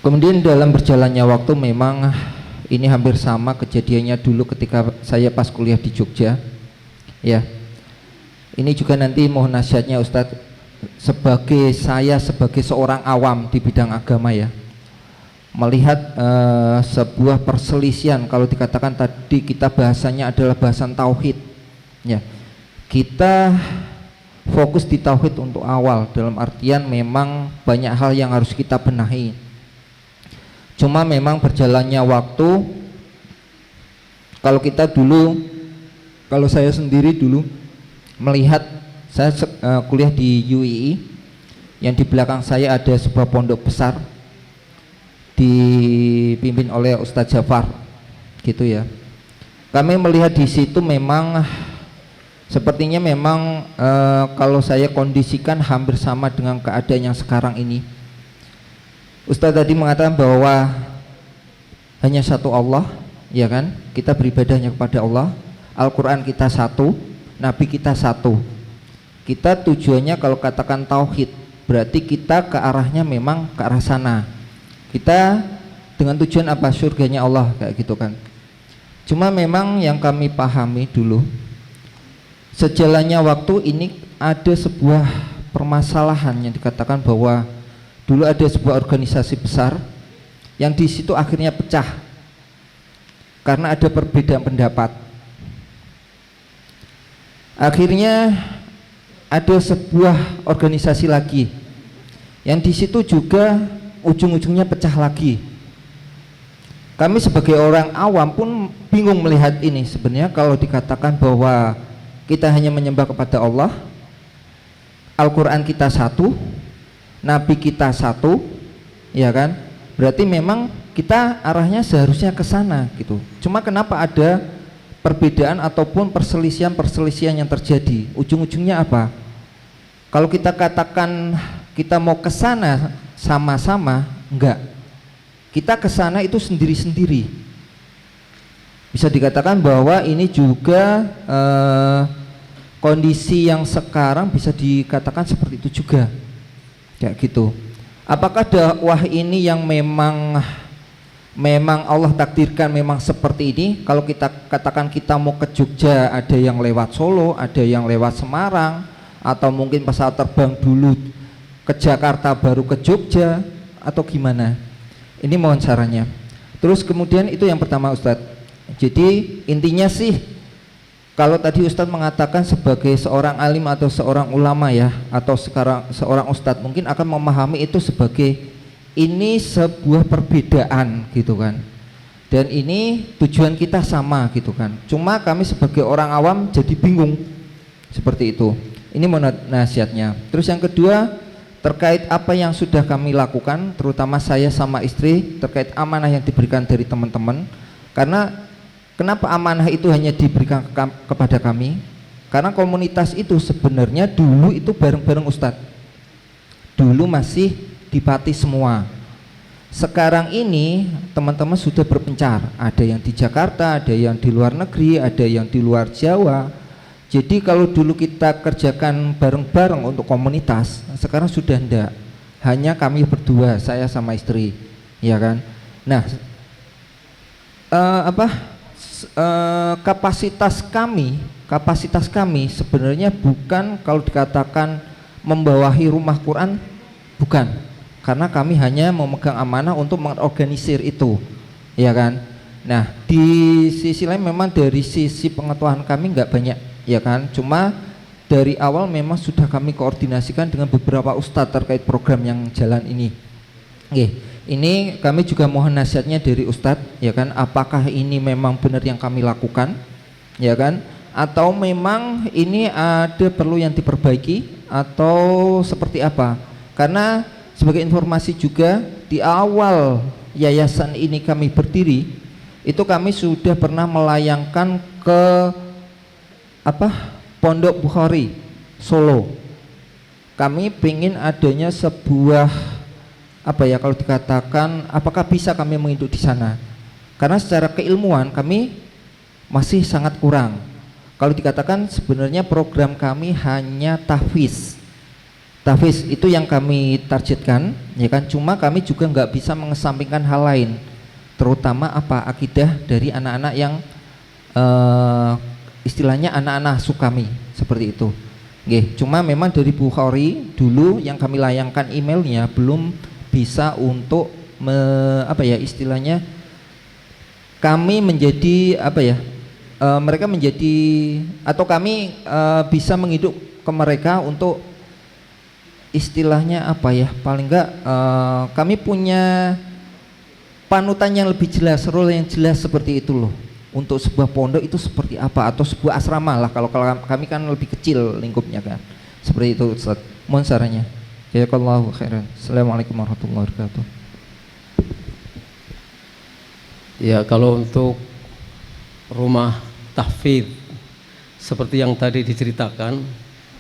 Kemudian dalam berjalannya waktu memang ini hampir sama kejadiannya dulu ketika saya pas kuliah di Jogja. Ya. Ini juga nanti mohon nasihatnya Ustadz, sebagai seorang awam di bidang agama ya, melihat sebuah perselisihan, kalau dikatakan tadi kita bahasanya adalah bahasan tauhid ya, kita fokus di tauhid untuk awal, dalam artian memang banyak hal yang harus kita benahi. Cuma memang berjalannya waktu, kalau kita dulu, kalau saya sendiri dulu melihat, saya kuliah di UII, yang di belakang saya ada sebuah pondok besar dipimpin oleh Ustadz Jafar gitu ya. Kami melihat di situ memang sepertinya memang kalau saya kondisikan hampir sama dengan keadaan yang sekarang ini. Ustadz tadi mengatakan bahwa hanya satu Allah, ya kan? Kita beribadahnya kepada Allah. Al-Quran kita satu, Nabi kita satu. Kita tujuannya kalau katakan tauhid, berarti kita ke arahnya memang ke arah sana. Kita dengan tujuan apa? Surganya Allah, kayak gitu kan. Cuma memang yang kami pahami dulu, sejalannya waktu ini ada sebuah permasalahan yang dikatakan bahwa dulu ada sebuah organisasi besar yang di situ akhirnya pecah karena ada perbedaan pendapat. Akhirnya ada sebuah organisasi lagi yang di situ juga ujung-ujungnya pecah lagi. Kami sebagai orang awam pun bingung melihat ini. Sebenarnya kalau dikatakan bahwa kita hanya menyembah kepada Allah, Al-Quran kita satu, Nabi kita satu, ya kan? Berarti memang kita arahnya seharusnya ke sana gitu. Cuma kenapa ada perbedaan ataupun perselisihan yang terjadi? Ujung-ujungnya apa? Kalau kita katakan kita mau ke sana sama-sama, enggak. Kita ke sana itu sendiri-sendiri. Bisa dikatakan bahwa ini juga kondisi yang sekarang bisa dikatakan seperti itu juga. Kayak gitu. Apakah dakwah ini yang memang Allah takdirkan memang seperti ini? Kalau kita katakan kita mau ke Jogja, ada yang lewat Solo, ada yang lewat Semarang, atau mungkin pesawat terbang dulu ke Jakarta baru ke Jogja, atau gimana? Ini mohon sarannya. Terus kemudian itu yang pertama Ustadz. Jadi intinya sih, kalau tadi Ustadz mengatakan sebagai seorang alim atau seorang ulama ya, atau sekarang seorang Ustadz mungkin akan memahami itu sebagai ini sebuah perbedaan gitu kan, dan ini tujuan kita sama gitu kan. Cuma kami sebagai orang awam jadi bingung seperti itu. Ini nasihatnya. Terus yang kedua, terkait apa yang sudah kami lakukan, terutama saya sama istri, terkait amanah yang diberikan dari teman-teman. Karena kenapa amanah itu hanya diberikan kepada kami? Karena komunitas itu sebenarnya dulu itu bareng-bareng Ustadz. Dulu masih di Pati semua. Sekarang ini teman-teman sudah berpencar. Ada yang di Jakarta, ada yang di luar negeri, ada yang di luar Jawa. Jadi kalau dulu kita kerjakan bareng-bareng untuk komunitas, sekarang sudah enggak. Hanya kami berdua, saya sama istri, ya kan. Nah, kapasitas kami sebenarnya bukan kalau dikatakan membawahi rumah Quran, bukan, karena kami hanya memegang amanah untuk mengorganisir itu, ya kan. Nah di sisi lain memang dari sisi pengetahuan kami nggak banyak, ya kan, cuma dari awal memang sudah kami koordinasikan dengan beberapa ustadz terkait program yang jalan ini. Ini kami juga mohon nasihatnya dari Ustadz, ya kan, apakah ini memang benar yang kami lakukan, ya kan, atau memang ini ada perlu yang diperbaiki atau seperti apa? Karena sebagai informasi juga di awal yayasan ini kami berdiri, itu kami sudah pernah melayangkan ke Pondok Bukhari Solo. Kami ingin adanya sebuah apa ya, kalau dikatakan apakah bisa kami menginduk di sana, karena secara keilmuan kami masih sangat kurang. Kalau dikatakan sebenarnya program kami hanya tahfiz. Tahfiz itu yang kami targetkan, ya kan. Cuma kami juga nggak bisa mengesampingkan hal lain, terutama apa, akidah dari anak-anak yang istilahnya anak-anak sukami seperti itu. Nggih, cuma memang dari Bukhari dulu yang kami layangkan emailnya belum bisa untuk apa ya istilahnya, kami menjadi apa ya, mereka menjadi, atau kami bisa menghidup ke mereka untuk istilahnya apa ya, paling enggak kami punya panutan yang lebih jelas, role yang jelas seperti itu loh, untuk sebuah pondok itu seperti apa, atau sebuah asrama lah, kalau kami kan lebih kecil lingkupnya kan, seperti itu Ustaz. Mohon sarannya. Jazakallahu khairan. Assalamualaikum warahmatullahi wabarakatuh. Ya, kalau untuk rumah tahfidz seperti yang tadi diceritakan,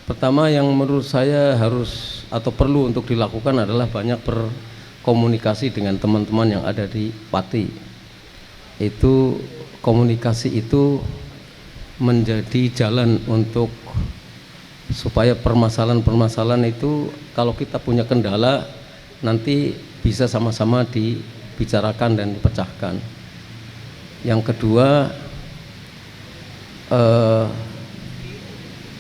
pertama yang menurut saya harus atau perlu untuk dilakukan adalah banyak berkomunikasi dengan teman-teman yang ada di Pati. Itu komunikasi itu menjadi jalan untuk supaya permasalahan-permasalahan itu kalau kita punya kendala nanti bisa sama-sama dibicarakan dan dipecahkan. Yang kedua,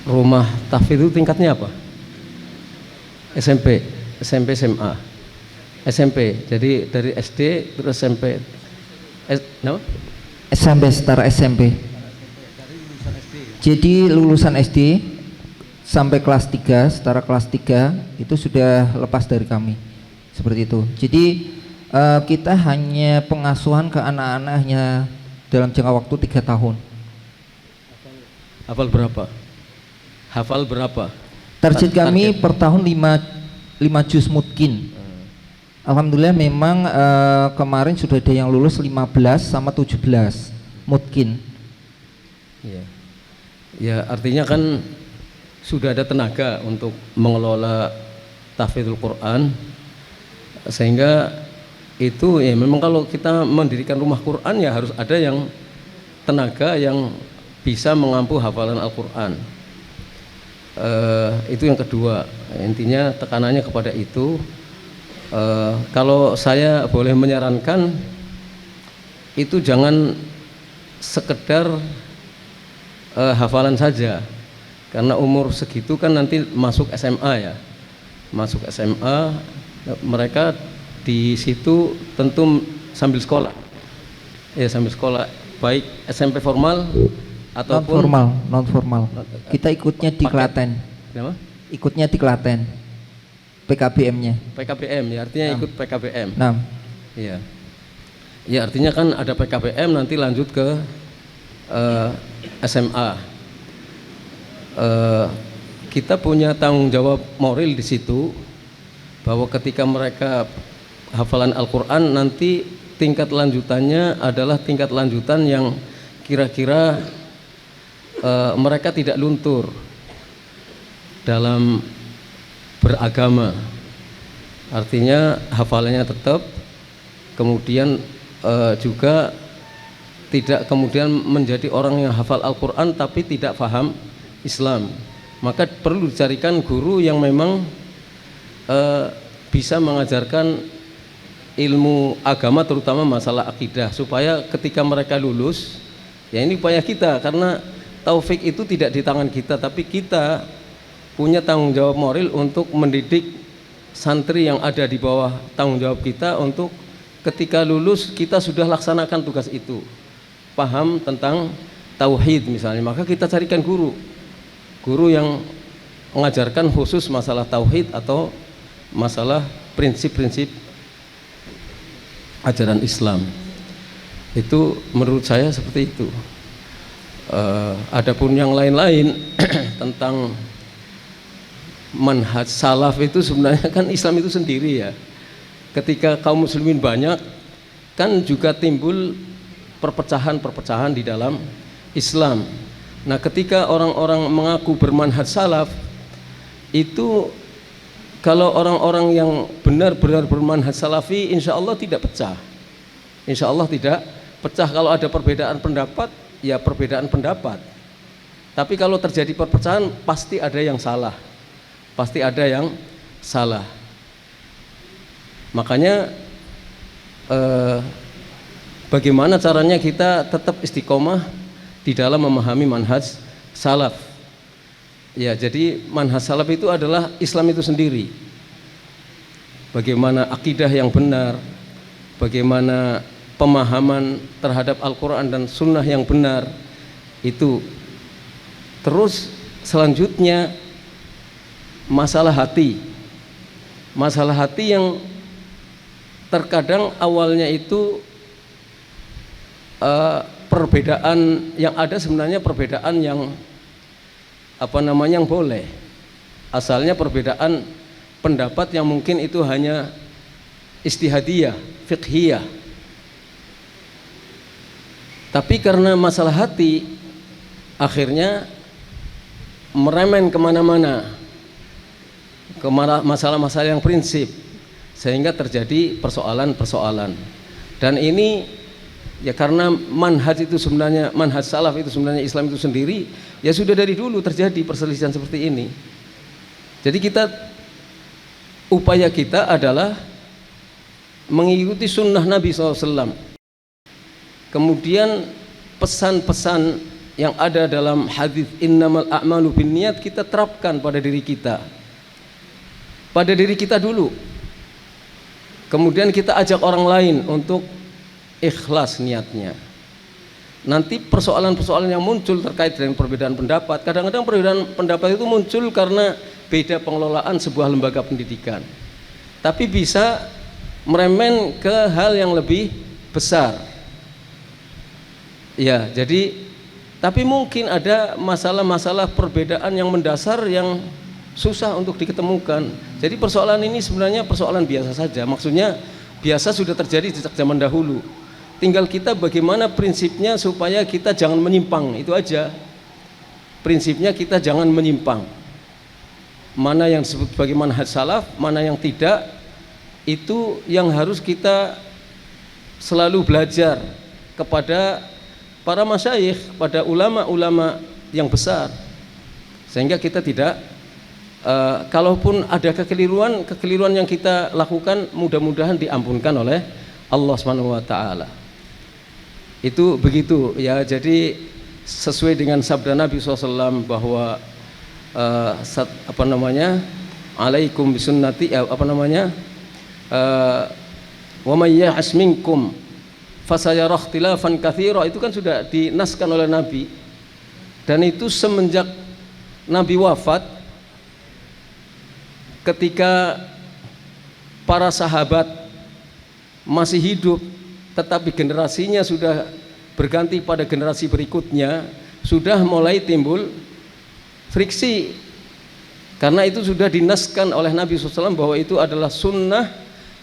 rumah tahfidz itu tingkatnya apa? SMP, SMA, SMP. Jadi dari SD terus SMP, SMP, setara SMP. Jadi lulusan SD sampai kelas 3, setara kelas 3 itu sudah lepas dari kami. Seperti itu. Jadi kita hanya pengasuhan ke anak-anak hanya dalam jangka waktu 3 tahun. Hafal berapa? Hafal berapa? Target kami per tahun 5 juz mungkin. Alhamdulillah memang kemarin sudah ada yang lulus 15 sama 17 mungkin. Ya. Ya, artinya kan sudah ada tenaga untuk mengelola tahfidzul Quran, sehingga itu ya memang kalau kita mendirikan rumah Quran ya harus ada yang tenaga yang bisa mengampu hafalan Al-Quran. Itu yang kedua, intinya tekanannya kepada itu. Kalau saya boleh menyarankan, itu jangan sekedar hafalan saja, karena umur segitu kan nanti masuk SMA ya, masuk SMA mereka di situ tentu sambil sekolah, ya sambil sekolah, baik SMP formal ataupun non formal. Kita ikutnya di Klaten. Kenapa? Ikutnya di Klaten. PKBM-nya. PKBM ya, artinya ikut PKBM. Iya. Ya, artinya kan ada PKBM nanti lanjut ke SMA. Kita punya tanggung jawab moral di situ, bahwa ketika mereka hafalan Al-Quran nanti tingkat lanjutannya adalah tingkat lanjutan yang kira-kira mereka tidak luntur dalam beragama. Artinya hafalannya tetap, kemudian juga tidak kemudian menjadi orang yang hafal Al-Quran tapi tidak paham Islam. Maka perlu dicarikan guru yang memang bisa mengajarkan ilmu agama, terutama masalah akidah, supaya ketika mereka lulus, ya ini upaya kita, karena taufik itu tidak di tangan kita, tapi kita punya tanggung jawab moral untuk mendidik santri yang ada di bawah tanggung jawab kita, untuk ketika lulus kita sudah laksanakan tugas itu, paham tentang tauhid misalnya, maka kita carikan guru yang mengajarkan khusus masalah tauhid atau masalah prinsip-prinsip ajaran Islam. Itu menurut saya seperti itu. Adapun yang lain-lain tentang manhaj salaf itu sebenarnya kan Islam itu sendiri ya. Ketika kaum muslimin banyak, kan juga timbul perpecahan-perpecahan di dalam Islam. Nah, ketika orang-orang mengaku bermanhaj salaf, itu kalau orang-orang yang benar-benar bermanhaj salafi, insya Allah tidak pecah. Insya Allah tidak pecah. Kalau ada perbedaan pendapat, ya perbedaan pendapat. Tapi kalau terjadi perpecahan, pasti ada yang salah. Pasti ada yang salah. Makanya bagaimana caranya kita tetap istiqomah di dalam memahami manhaj salaf. Ya, jadi manhaj salaf itu adalah Islam itu sendiri. Bagaimana akidah yang benar, bagaimana pemahaman terhadap Al-Quran dan Sunnah yang benar itu. Terus selanjutnya masalah hati. Masalah hati yang terkadang awalnya itu perbedaan yang ada sebenarnya perbedaan yang yang boleh. Asalnya perbedaan pendapat yang mungkin itu hanya istihadiyah, fiqhiyah. Tapi karena masalah hati, akhirnya meremen kemana-mana, ke masalah-masalah yang prinsip, sehingga terjadi persoalan-persoalan. Dan ini ya karena manhaj itu sebenarnya, manhaj salaf itu sebenarnya Islam itu sendiri, ya sudah dari dulu terjadi perselisihan seperti ini. Jadi upaya kita adalah mengikuti sunnah Nabi SAW. Kemudian pesan-pesan yang ada dalam hadis innamal a'malu binniyat kita terapkan pada diri kita. Pada diri kita dulu. Kemudian kita ajak orang lain untuk ikhlas niatnya. Nanti persoalan-persoalan yang muncul terkait dengan perbedaan pendapat, kadang-kadang perbedaan pendapat itu muncul karena beda pengelolaan sebuah lembaga pendidikan. Tapi bisa meremen ke hal yang lebih besar. Ya, jadi tapi mungkin ada masalah-masalah perbedaan yang mendasar yang susah untuk diketemukan. Jadi persoalan ini sebenarnya persoalan biasa saja. Maksudnya biasa sudah terjadi sejak zaman dahulu. Tinggal kita bagaimana prinsipnya supaya kita jangan menyimpang, itu aja. Prinsipnya kita jangan menyimpang. Mana yang disebut sebagai manhaj salaf, mana yang tidak, itu yang harus kita selalu belajar kepada para masyayikh, pada ulama-ulama yang besar. Sehingga kita tidak kalaupun ada kekeliruan yang kita lakukan, mudah-mudahan diampunkan oleh Allah Subhanahu wa taala. Itu begitu ya. Jadi sesuai dengan sabda Nabi SAW bahwa alaikum bisunnati wa may ya'as minkum fasayara ikhtilafan katsira, itu kan sudah dinaskan oleh Nabi. Dan itu semenjak Nabi wafat, ketika para sahabat masih hidup tetapi generasinya sudah berganti pada generasi berikutnya, sudah mulai timbul friksi, karena itu sudah dinaskan oleh Nabi SAW bahwa itu adalah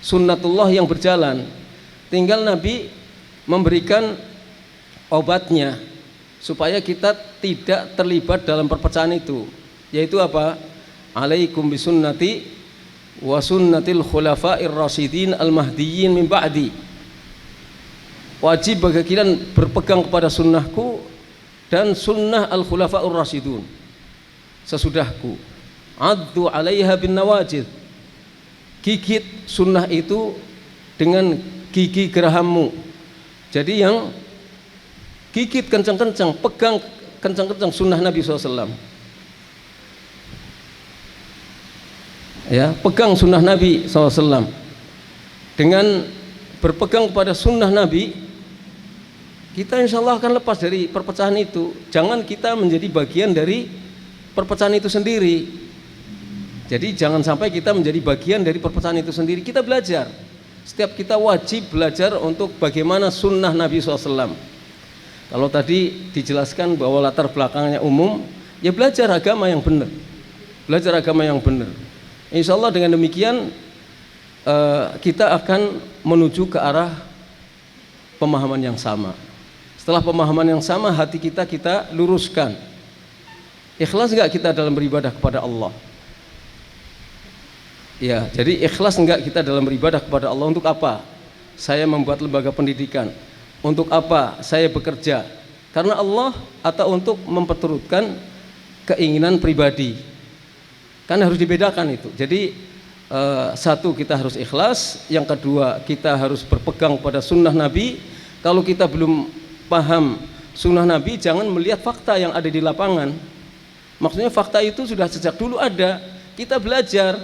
sunnatullah yang berjalan. Tinggal Nabi memberikan obatnya supaya kita tidak terlibat dalam perpecahan itu, yaitu apa? Alaikum bisunnati wa sunnatil khulafa'ir rasyidin al-mahdiyyin min ba'di. Wajib bagi kalian berpegang kepada sunnahku dan sunnah al-khulafa'ur rasyidun sesudahku. Addu 'alaiha bin nawajid. Gigit sunnah itu dengan gigi gerahammu. Jadi yang gigit kencang-kencang, pegang kencang-kencang sunnah Nabi SAW. Ya, pegang sunnah Nabi SAW. Dengan berpegang kepada sunnah Nabi, kita insya Allah akan lepas dari perpecahan itu. Jangan kita menjadi bagian dari perpecahan itu sendiri. Jadi jangan sampai kita menjadi bagian dari perpecahan itu sendiri. Kita belajar. Setiap kita wajib belajar untuk bagaimana sunnah Nabi SAW. Kalau tadi dijelaskan bahwa latar belakangnya umum, ya belajar agama yang benar. Belajar agama yang benar. Insya Allah dengan demikian kita akan menuju ke arah pemahaman yang sama. Setelah pemahaman yang sama, hati kita luruskan. Ikhlas enggak kita dalam beribadah kepada Allah? Ya, jadi ikhlas enggak kita dalam beribadah kepada Allah? Untuk apa saya membuat lembaga pendidikan? Untuk apa saya bekerja? Karena Allah atau untuk memperturutkan keinginan pribadi? Kan harus dibedakan itu. Jadi satu, kita harus ikhlas. Yang kedua, kita harus berpegang pada sunnah Nabi. Kalau kita belum paham sunnah Nabi, jangan melihat fakta yang ada di lapangan. Maksudnya fakta itu sudah sejak dulu ada. Kita belajar.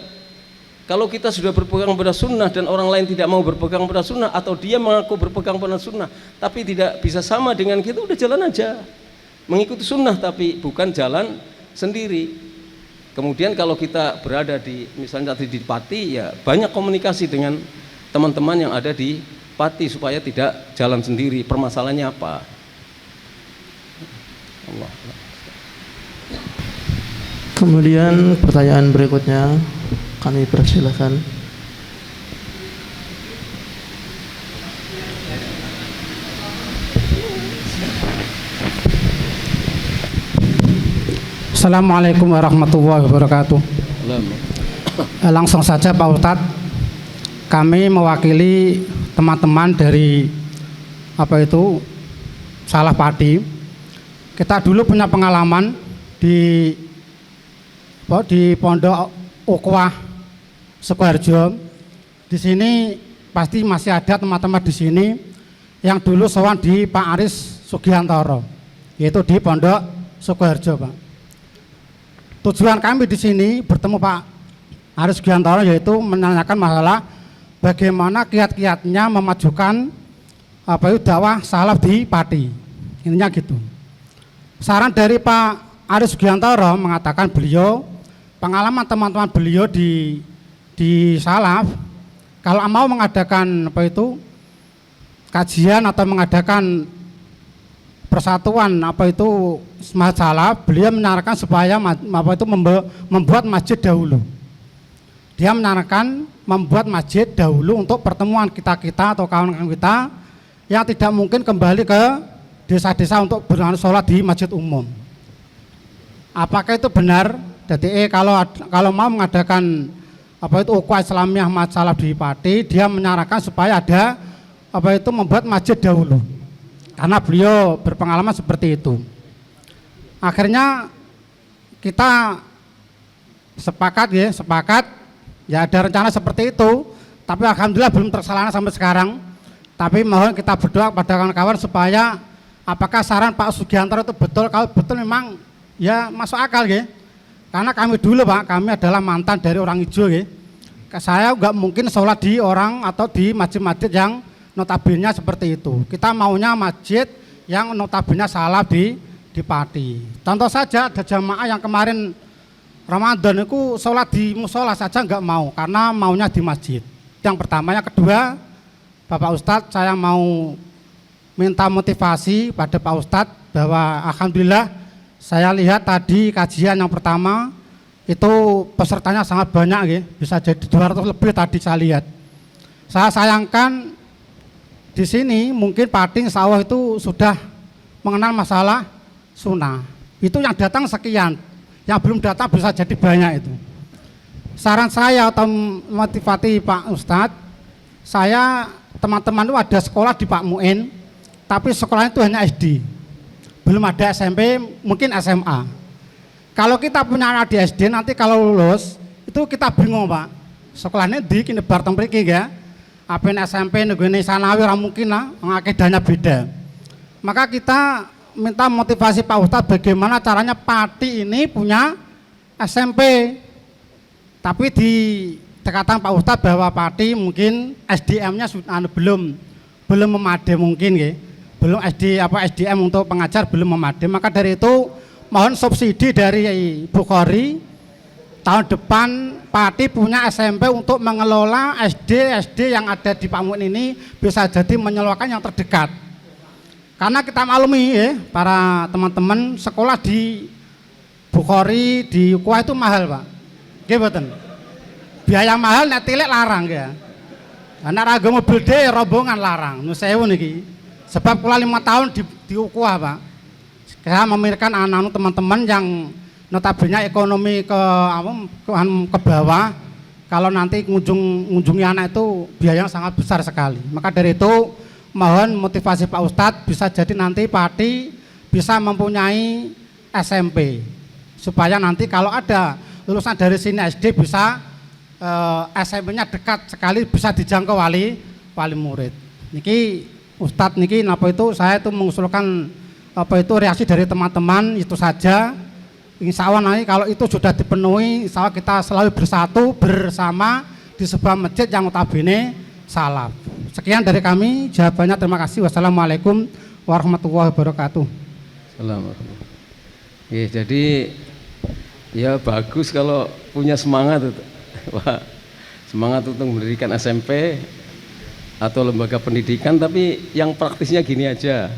Kalau kita sudah berpegang pada sunnah dan orang lain tidak mau berpegang pada sunnah, atau dia mengaku berpegang pada sunnah tapi tidak bisa sama dengan kita, udah jalan aja mengikuti sunnah tapi bukan jalan sendiri. Kemudian kalau kita berada di misalnya di Pati, ya banyak komunikasi dengan teman-teman yang ada di Pati supaya tidak jalan sendiri. Permasalahannya apa? Allah. Kemudian pertanyaan berikutnya kami persilakan. Assalamualaikum warahmatullahi wabarakatuh. Langsung saja Pak Ustadz, kami mewakili teman-teman dari Salah Padi. Kita dulu punya pengalaman di Pondok Ukwah Sukoharjo. Di sini pasti masih ada teman-teman di sini yang dulu sowan di Pak Aris Sugiantoro, yaitu di Pondok Sukoharjo, Pak. Tujuan kami di sini bertemu Pak Aris Sugiantoro yaitu menanyakan masalah bagaimana kiat-kiatnya memajukan dakwah salaf di Pati. Intinya gitu. Saran dari Pak Aris Sugiantoro mengatakan beliau pengalaman teman-teman beliau di salaf, kalau mau mengadakan kajian atau mengadakan persatuan salaf, beliau menyarankan supaya membuat masjid dahulu. Dia menyarankan membuat masjid dahulu untuk pertemuan kita-kita atau kawan-kawan kita yang tidak mungkin kembali ke desa-desa untuk sholat di masjid umum. Apakah itu benar? Jadi kalau mau mengadakan ukhuwah Islamiyah salaf di Pati, dia menyarankan supaya ada membuat masjid dahulu. Karena beliau berpengalaman seperti itu. Akhirnya kita sepakat ya ada rencana seperti itu, tapi alhamdulillah belum terlaksana sampai sekarang. Tapi mohon kita berdoa pada kawan-kawan supaya apakah saran Pak Sugiantoro itu betul. Kalau betul memang ya masuk akal ya. Karena kami dulu Pak, kami adalah mantan dari orang hijau ya. Saya nggak mungkin sholat di orang atau di masjid-masjid yang notabene seperti itu. Kita maunya masjid yang notabene salaf di Pati. Contoh saja ada jamaah yang kemarin Ramadan itu sholat di musola saja nggak mau, karena maunya di masjid. Yang pertama. Yang kedua, Bapak Ustadz, saya mau minta motivasi pada Pak Ustadz bahwa alhamdulillah saya lihat tadi kajian yang pertama itu pesertanya sangat banyak ya, bisa jadi 200 lebih tadi saya lihat. Saya sayangkan di sini mungkin Pati sawah itu sudah mengenal masalah sunnah. Itu yang datang sekian, yang belum datang bisa jadi banyak itu. Saran saya atau motivasi Pak Ustadz, saya teman-teman itu ada sekolah di Pak Muin, tapi sekolahnya itu hanya SD, belum ada SMP, mungkin SMA. Kalau kita punya anak di SD, nanti kalau lulus itu kita bingung Pak, sekolahnya di kini barteng mriki ya, apa SMP negeri sanawi mungkin lah, akidahnya beda. Maka kita minta motivasi Pak Ustadz bagaimana caranya Pati ini punya SMP. Tapi di dekatan Pak Ustadz bahwa Pati mungkin SDM-nya belum memadai mungkin ya. Belum SDM untuk pengajar belum memadai. Maka dari itu mohon subsidi dari Bukhari tahun depan Pati punya SMP untuk mengelola SD yang ada di Pamuin ini bisa jadi menyeluruhkan yang terdekat. Karena kita maklumi ya para teman-teman, sekolah di Bukhari di Ukwah itu mahal Pak. Nggih mboten. Biaya mahal nek tilik larang ya. Nek raga mobil dhewe rombongan larang. Nu sewu niki. Sebab kula 5 tahun di Ukwah Pak. Saya memikirkan anak-anak teman-teman yang notabene ekonomi ke bawah, kalau nanti mengunjungi anak itu biayanya sangat besar sekali. Maka dari itu mohon motivasi Pak Ustadz bisa jadi nanti Pati bisa mempunyai SMP supaya nanti kalau ada lulusan dari sini SD bisa SMP-nya dekat sekali bisa dijangkau wali murid. Niki Ustadz niki napa itu saya itu mengusulkan apa itu reaksi dari teman-teman itu saja. Insya Allah nanti kalau itu sudah dipenuhi, insya Allah kita selalu bersatu bersama di sebuah masjid yang notabene salaf. Sekian dari kami, jawabannya terima kasih. Wassalamualaikum warahmatullahi wabarakatuh. Assalamualaikum. Ya, jadi ya bagus kalau punya semangat itu. Wah, semangat untuk mendirikan SMP atau lembaga pendidikan, tapi yang praktisnya gini aja.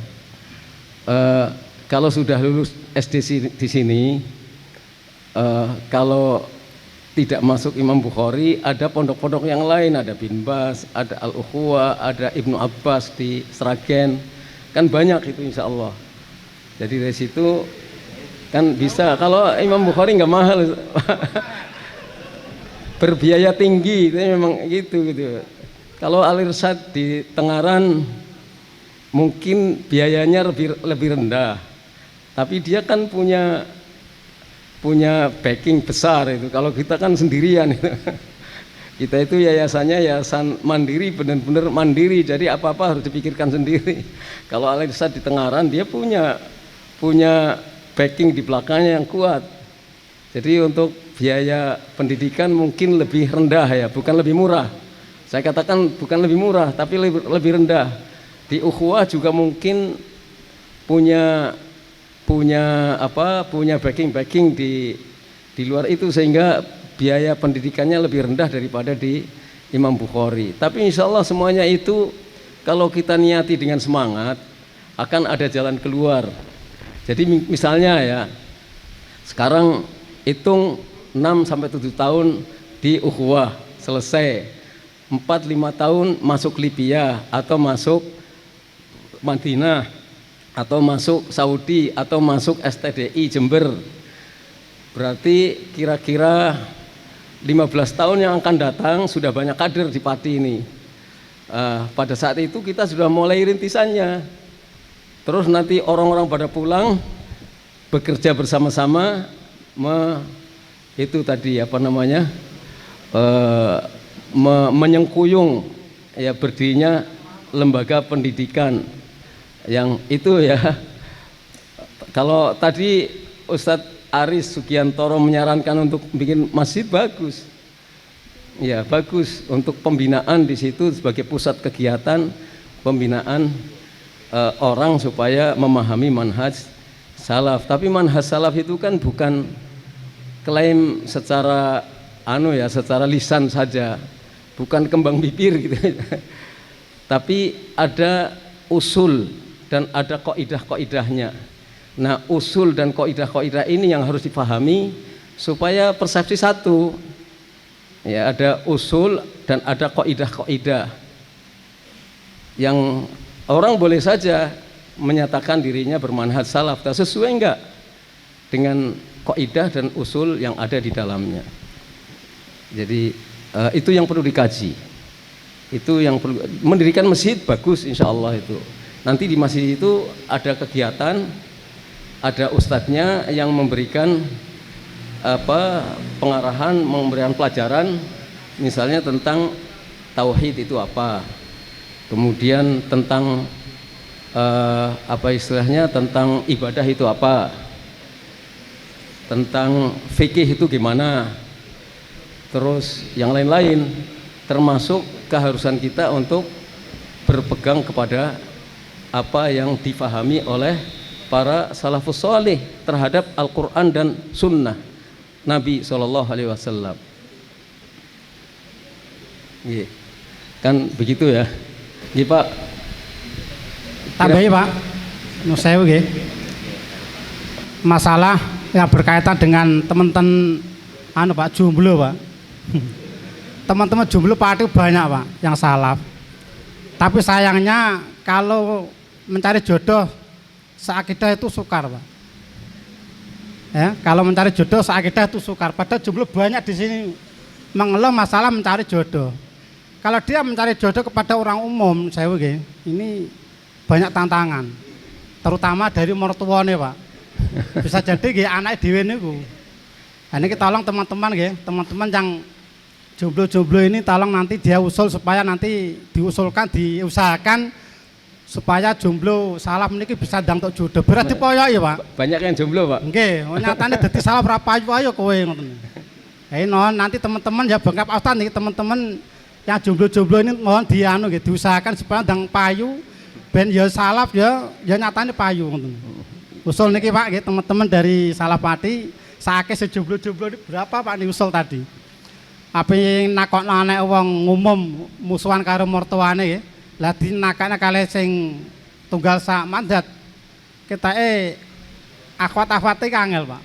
Kalau sudah lulus SD di sini, kalau tidak masuk Imam Bukhari, ada pondok-pondok yang lain, ada Bin Bas, ada Al-Ukhuwah, ada Ibnu Abbas di Sragen, kan banyak itu insya Allah. Jadi dari situ kan bisa. Kalau Imam Bukhari nggak mahal, berbiaya tinggi, itu memang gitu. Kalau Al-Irsyad di Tengaran mungkin biayanya lebih rendah, tapi dia kan punya backing besar itu. Kalau kita kan sendirian itu. Kita itu yayasannya yayasan mandiri, benar-benar mandiri, jadi apa-apa harus dipikirkan sendiri. Kalau Al-Irsyad di Tengaran dia punya backing di belakangnya yang kuat. Jadi untuk biaya pendidikan mungkin lebih rendah ya, bukan lebih murah. Saya katakan bukan lebih murah, tapi lebih rendah. Di Ukhuwah juga mungkin punya backing di luar itu, sehingga biaya pendidikannya lebih rendah daripada di Imam Bukhari. Tapi insya Allah semuanya itu kalau kita niati dengan semangat akan ada jalan keluar. Jadi misalnya ya, sekarang hitung 6-7 tahun di Ukhuwah selesai, 4-5 tahun masuk Libya atau masuk Madinah atau masuk Saudi atau masuk STDI Jember, berarti kira-kira 15 tahun yang akan datang sudah banyak kader di Pati ini. Pada saat itu kita sudah mulai rintisannya, terus nanti orang-orang pada pulang bekerja bersama-sama menyengkuyung ya berdirinya lembaga pendidikan. Yang itu ya, kalau tadi Ustadz Aris Sugiantoro menyarankan untuk bikin masjid, bagus ya, bagus untuk pembinaan di situ sebagai pusat kegiatan pembinaan orang supaya memahami manhaj salaf. Tapi manhaj salaf itu kan bukan klaim secara secara lisan saja, bukan kembang bibir gitu. Tapi ada usul dan ada kaidah-kaidahnya. Nah, usul dan kaidah-kaidah ini yang harus dipahami supaya persepsi satu. Ya, ada usul dan ada kaidah-kaidah. Yang orang boleh saja menyatakan dirinya bermanhaj salaf, tak sesuai enggak dengan kaidah dan usul yang ada di dalamnya. Jadi itu yang perlu dikaji. Itu yang perlu. Mendirikan masjid bagus insya Allah itu. Nanti di masjid itu ada kegiatan, ada ustadznya yang memberikan pengarahan, memberikan pelajaran, misalnya tentang tauhid itu apa, kemudian tentang tentang ibadah itu apa, tentang fikih itu gimana, terus yang lain-lain, termasuk keharusan kita untuk berpegang kepada apa yang difahami oleh para salafus salih terhadap Al-Quran dan Sunnah Nabi SAW. Kan begitu ya, Pak. Tambahi Pak, saya masalah yang berkaitan dengan teman-teman Pak jomblo Pak. Teman-teman jomblo Pati banyak Pak yang salaf. Tapi sayangnya kalau mencari jodoh seakidah itu sukar Pak. Ya, kalau mencari jodoh seakidah itu sukar. Padahal jomblo banyak di sini. mengeluh masalah mencari jodoh. Kalau dia mencari jodoh kepada orang umum, saya ini banyak tantangan, terutama dari mertuane, Pak. Bisa jadi anak dhewe niku. Nah, ini kita tolong teman-teman teman-teman yang jomblo-jomblo ini tolong nanti dia usul supaya nanti diusahakan supaya jomblo salaf niki bisa ndang tok jodoh. Berarti poyoki, Pak. Banyak yang jomblo, Pak. Nggih, nyatane dadi salaf ora payu-payu kowe ngoten. Nanti teman-teman ya bengkap Ustaz niki teman-teman yang jomblo-jomblo ini mohon diusahakan supaya ndang payu ben ya salaf ya nyatane payu ngoten. Usul niki Pak nggih teman-teman dari Salafati saake sejomblo-jomblo ini berapa Pak nih usul tadi? Apa yang nakokno anek wong ngumum musuhan karo mertuane nggih. Lah dinakane kalih sing tunggal sak mandat ketake akhwat-akhwate kangel Pak.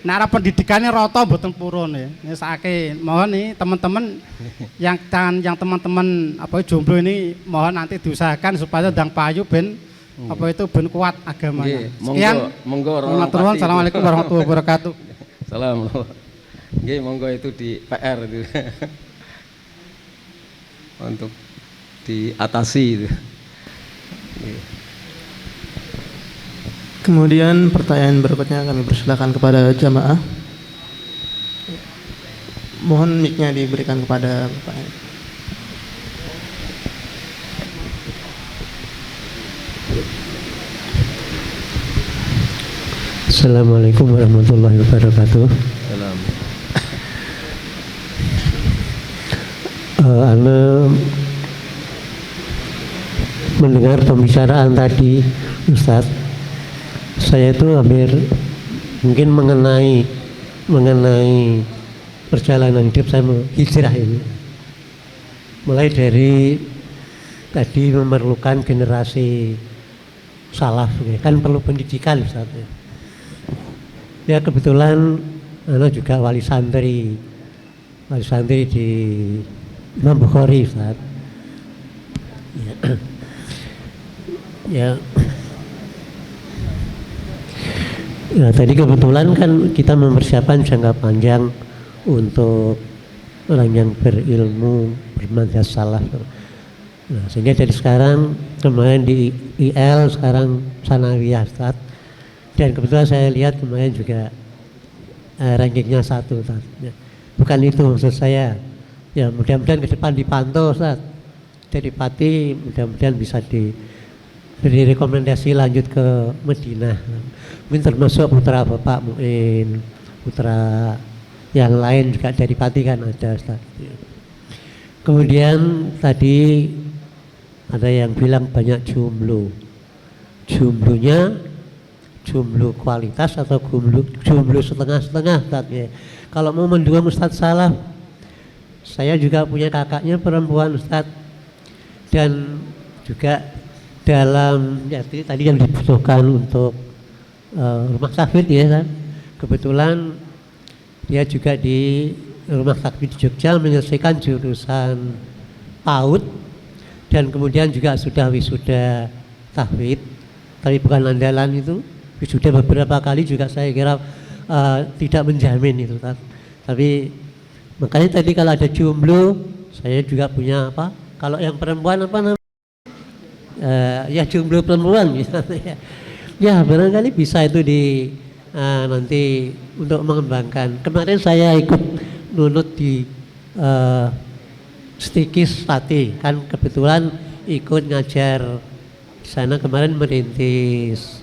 Nek arep pendidikane rata mboten purun ya. Ngesake mohon nih teman-teman yang teman-teman jomblo ini mohon nanti diusahakan supaya ndang payu ben ben kuat agamanya. Sekian. Monggo Assalamualaikum warahmatullahi wabarakatuh. Salam. Nggih, monggo itu di PR itu. Untuk diatasi itu. Kemudian pertanyaan berikutnya kami persilakan kepada jamaah. Mohon mic-nya diberikan kepada Bapak. Assalamualaikum warahmatullahi wabarakatuh. Salam. Anda mendengar pembicaraan tadi, Ustadz. Saya itu hampir mungkin mengenai perjalanan hidup saya hijrah ini. Mulai dari tadi memerlukan generasi salaf, kan perlu pendidikan Ustaz. Ya kebetulan anak juga wali santri di Imam Bukhari Ustaz. Ya, tadi kebetulan kan kita mempersiapkan jangka panjang untuk orang yang berilmu, bermanhaj salaf. Nah, sehingga dari sekarang kemarin di IL, sekarang sanawiyah Ustaz. Dan kebetulan saya lihat kemarin juga rankingnya 1 Ustaz. Ya, bukan itu maksud saya. Ya mudah-mudahan ke depan dipantau Ustaz. Dari Pati mudah-mudahan bisa diberi rekomendasi lanjut ke Madinah. Mungkin termasuk putra Bapak Muin, putra yang lain juga dari Pati kan ada Ustaz. Kemudian tadi ada yang bilang banyak jumlahnya jumlah kualitas atau jumlah setengah-setengah Ustaz ya. Kalau mau mendukung Ustaz Salaf, saya juga punya kakaknya perempuan Ustaz, dan juga dalam tadi yang dibutuhkan untuk rumah sakit ya kan. Kebetulan dia juga di rumah sakit di Jogja menyelesaikan jurusan PAUD dan kemudian juga sudah wisuda tahfidz, tapi bukan andalan itu. Wisuda beberapa kali juga saya kira tidak menjamin itu kan. Tapi makanya tadi kalau ada jomblo, saya juga punya apa? Kalau yang perempuan apa namanya? Ya jomblo perempuan misalnya. Ya barangkali bisa itu nanti untuk mengembangkan. Kemarin saya ikut nunut di Stikis Pati, kan kebetulan ikut ngajar di sana kemarin merintis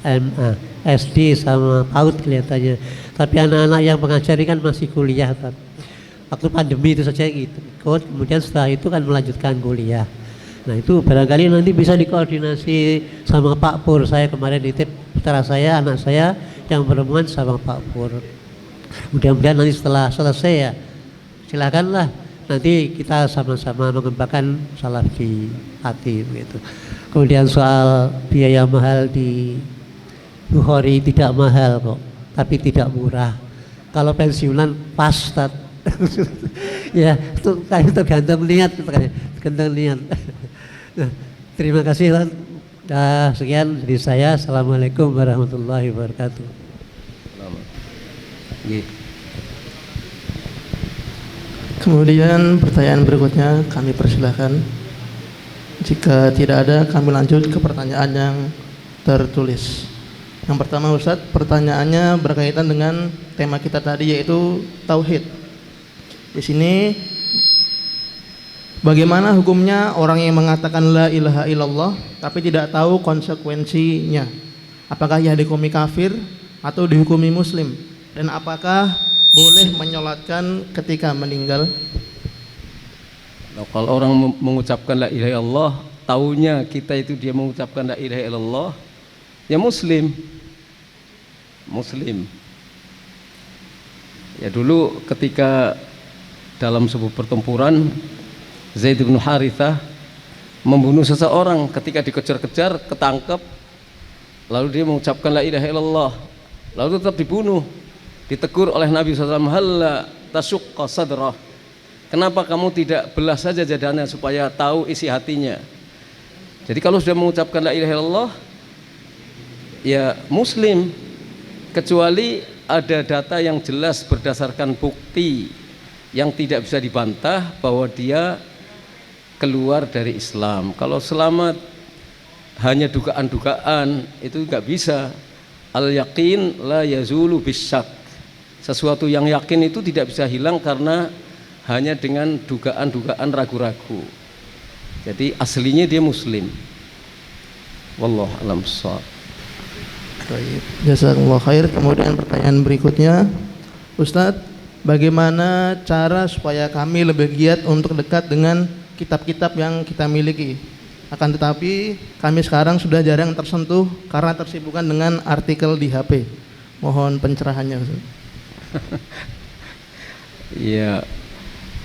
MA, SD sama PAUD kelihatannya. Tapi anak-anak yang pengajar ini kan masih kuliah kan. Waktu pandemi itu saja ikut, kemudian setelah itu kan melanjutkan kuliah. Nah itu barangkali nanti bisa dikoordinasi sama Pak Pur. Saya kemarin nitip putra saya, anak saya yang perempuan sama Pak Pur. Mudah-mudahan nanti setelah selesai ya silakanlah nanti kita sama-sama mengembangkan salaf di hati begitu. Kemudian soal biaya mahal di Bukhari tidak mahal kok, tapi tidak murah. Kalau pensiunan pas Ustaz. Ya itu tergantung niat, tergantung niat. Nah, terima kasih Ustaz. Sekian dari saya. Assalamualaikum warahmatullahi wabarakatuh. Kemudian pertanyaan berikutnya kami persilahkan. Jika tidak ada, kami lanjut ke pertanyaan yang tertulis. Yang pertama Ustadz, pertanyaannya berkaitan dengan tema kita tadi, yaitu tauhid. Di sini, bagaimana hukumnya orang yang mengatakan la ilaha illallah tapi tidak tahu konsekuensinya? Apakah ia dihukumi kafir atau dihukumi muslim? Dan apakah boleh menyolatkan ketika meninggal? Nah, kalau orang mengucapkan la ilaha illallah, taunya kita itu dia mengucapkan la ilaha illallah, ya muslim. Ya dulu ketika dalam sebuah pertempuran, Zaid bin Harithah membunuh seseorang, ketika dikejar-kejar, ketangkep, lalu dia mengucapkan la ilaha illallah, lalu tetap dibunuh. Ditegur oleh Nabi SAW, halla tasyuqqa sadrah, kenapa kamu tidak belah saja dadanya supaya tahu isi hatinya. Jadi kalau sudah mengucapkan la ilaha illallah, ya muslim, kecuali ada data yang jelas berdasarkan bukti yang tidak bisa dibantah bahwa dia keluar dari Islam. Kalau selama hanya dugaan-dugaan itu nggak bisa. Al yaqin la yazulu bisyak, sesuatu yang yakin itu tidak bisa hilang karena hanya dengan dugaan-dugaan ragu-ragu. Jadi aslinya dia muslim. Wallahu a'lam bishawab. Baik, jazakallahu khair. Kemudian pertanyaan berikutnya, Ustadz, bagaimana cara supaya kami lebih giat untuk dekat dengan kitab-kitab yang kita miliki? Akan tetapi kami sekarang sudah jarang tersentuh karena tersibukkan dengan artikel di HP. Mohon pencerahannya, Ustadz. Iya,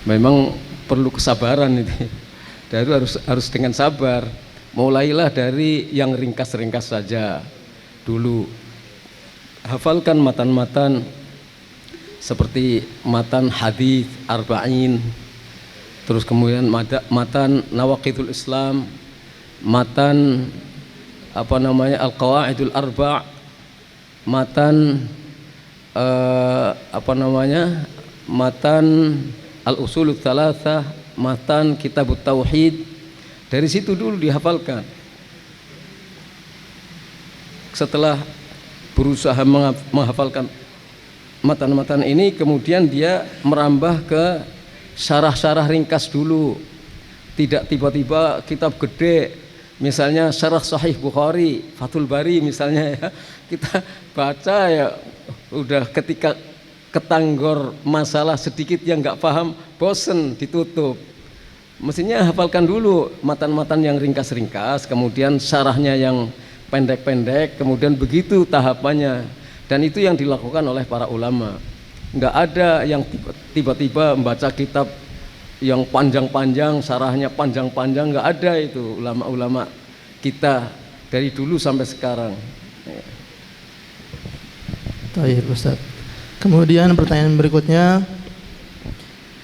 memang perlu kesabaran itu. Dan harus dengan sabar. Mulailah dari yang ringkas-ringkas saja dulu. Hafalkan matan-matan seperti matan hadis arba'in, terus kemudian matan nawaqidul Islam, matan al-qawaidul arba', matan matan al-usulut thalathah, matan kitabut tauhid. Dari situ dulu dihafalkan. Setelah berusaha menghafalkan matan-matan ini, kemudian dia merambah ke syarah-syarah ringkas dulu. Tidak tiba-tiba kitab gede, misalnya syarah Sahih Bukhari, Fathul Bari misalnya, ya, kita baca ya udah ketika ketanggor masalah sedikit yang nggak paham, bosen, ditutup. Mestinya hafalkan dulu matan-matan yang ringkas-ringkas, kemudian syarahnya yang pendek-pendek, kemudian begitu tahapannya. Dan itu yang dilakukan oleh para ulama. Nggak ada yang tiba-tiba membaca kitab yang panjang-panjang, syarahnya panjang-panjang, nggak ada itu ulama-ulama kita dari dulu sampai sekarang. Baik, Ustaz. Kemudian pertanyaan berikutnya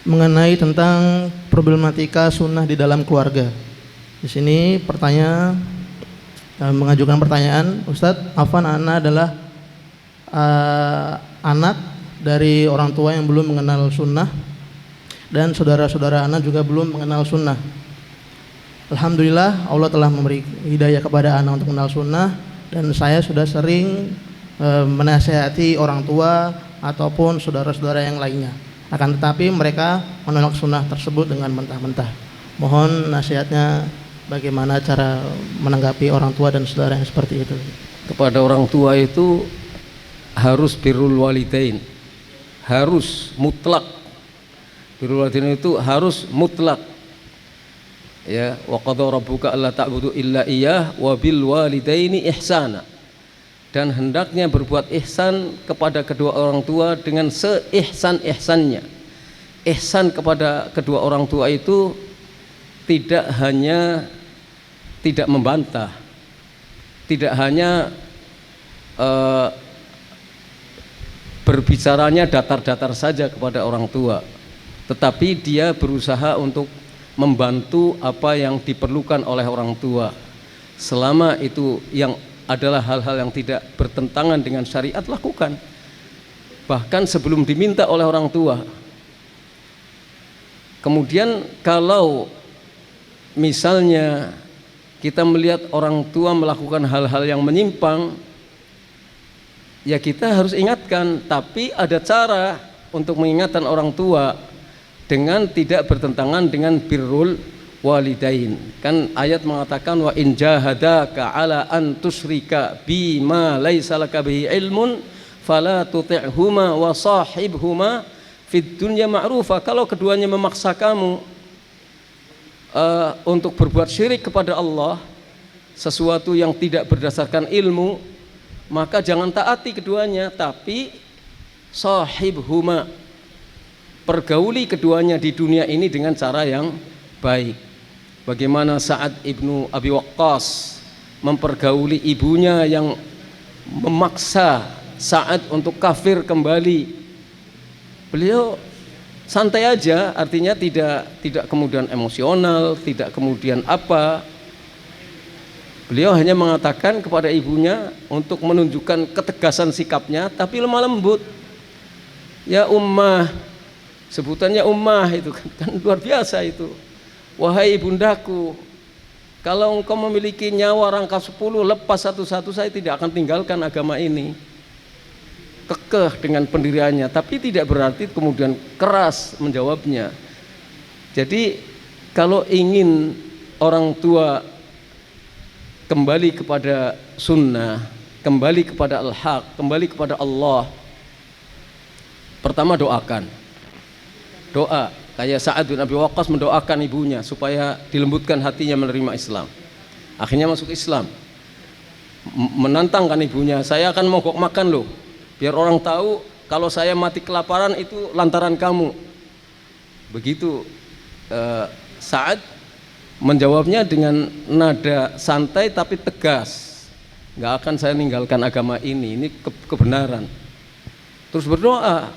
mengenai tentang problematika sunnah di dalam keluarga. Di sini mengajukan pertanyaan, Ustadz, Afan, ana adalah anak dari orang tua yang belum mengenal sunnah dan saudara-saudara ana juga belum mengenal sunnah. Alhamdulillah Allah telah memberi hidayah kepada ana untuk mengenal sunnah, dan saya sudah sering menasihati orang tua ataupun saudara-saudara yang lainnya. Akan tetapi mereka menolak sunnah tersebut dengan mentah-mentah. Mohon nasihatnya, bagaimana cara menanggapi orang tua dan saudara yang seperti itu? Kepada orang tua itu harus birrul walidain, harus mutlak. Birrul walidain itu harus mutlak. Ya, wa qadha rabbuka alla ta'budu illa iyyah wa bil walidaini ihsana. Dan hendaknya berbuat ihsan kepada kedua orang tua dengan seihsan-ihsannya. Ihsan kepada kedua orang tua itu tidak hanya tidak membantah, tidak hanya berbicaranya datar-datar saja kepada orang tua, tetapi dia berusaha untuk membantu apa yang diperlukan oleh orang tua. Selama itu yang adalah hal-hal yang tidak bertentangan dengan syariat, lakukan. Bahkan sebelum diminta oleh orang tua. Kemudian kalau misalnya kita melihat orang tua melakukan hal-hal yang menyimpang, ya kita harus ingatkan, tapi ada cara untuk mengingatkan orang tua dengan tidak bertentangan dengan birrul walidain. Kan ayat mengatakan wa in jahadaka ala an tusyrika bima laisa laka bihi ilmun fala tuti'huma wa sahibhuma fid dunya ma'rufa. Kalau keduanya memaksa kamu untuk berbuat syirik kepada Allah, sesuatu yang tidak berdasarkan ilmu, maka jangan taati keduanya, tapi sahibhuma, pergauli keduanya di dunia ini dengan cara yang baik. Bagaimana Sa'ad ibnu Abi Waqqas mempergauli ibunya yang memaksa Sa'ad untuk kafir kembali. Beliau santai aja, artinya tidak kemudian emosional, tidak kemudian apa. Beliau hanya mengatakan kepada ibunya untuk menunjukkan ketegasan sikapnya, tapi lemah lembut. Ya ummah, sebutannya ummah itu kan luar biasa itu. Wahai ibundaku, kalau engkau memiliki nyawa rangka 10, lepas satu-satu, saya tidak akan tinggalkan agama ini. Kekeh dengan pendiriannya, tapi tidak berarti kemudian keras menjawabnya. Jadi kalau ingin orang tua kembali kepada sunnah, kembali kepada al-haq, kembali kepada Allah, pertama doakan. Doa, kayak Sa'ad bin Abi Waqqas mendoakan ibunya supaya dilembutkan hatinya menerima Islam. Akhirnya masuk Islam. Menantangkan ibunya, saya akan mogok makan loh, biar orang tahu kalau saya mati kelaparan itu lantaran kamu. Begitu Sa'ad menjawabnya dengan nada santai tapi tegas, nggak akan saya meninggalkan agama ini kebenaran. Terus berdoa,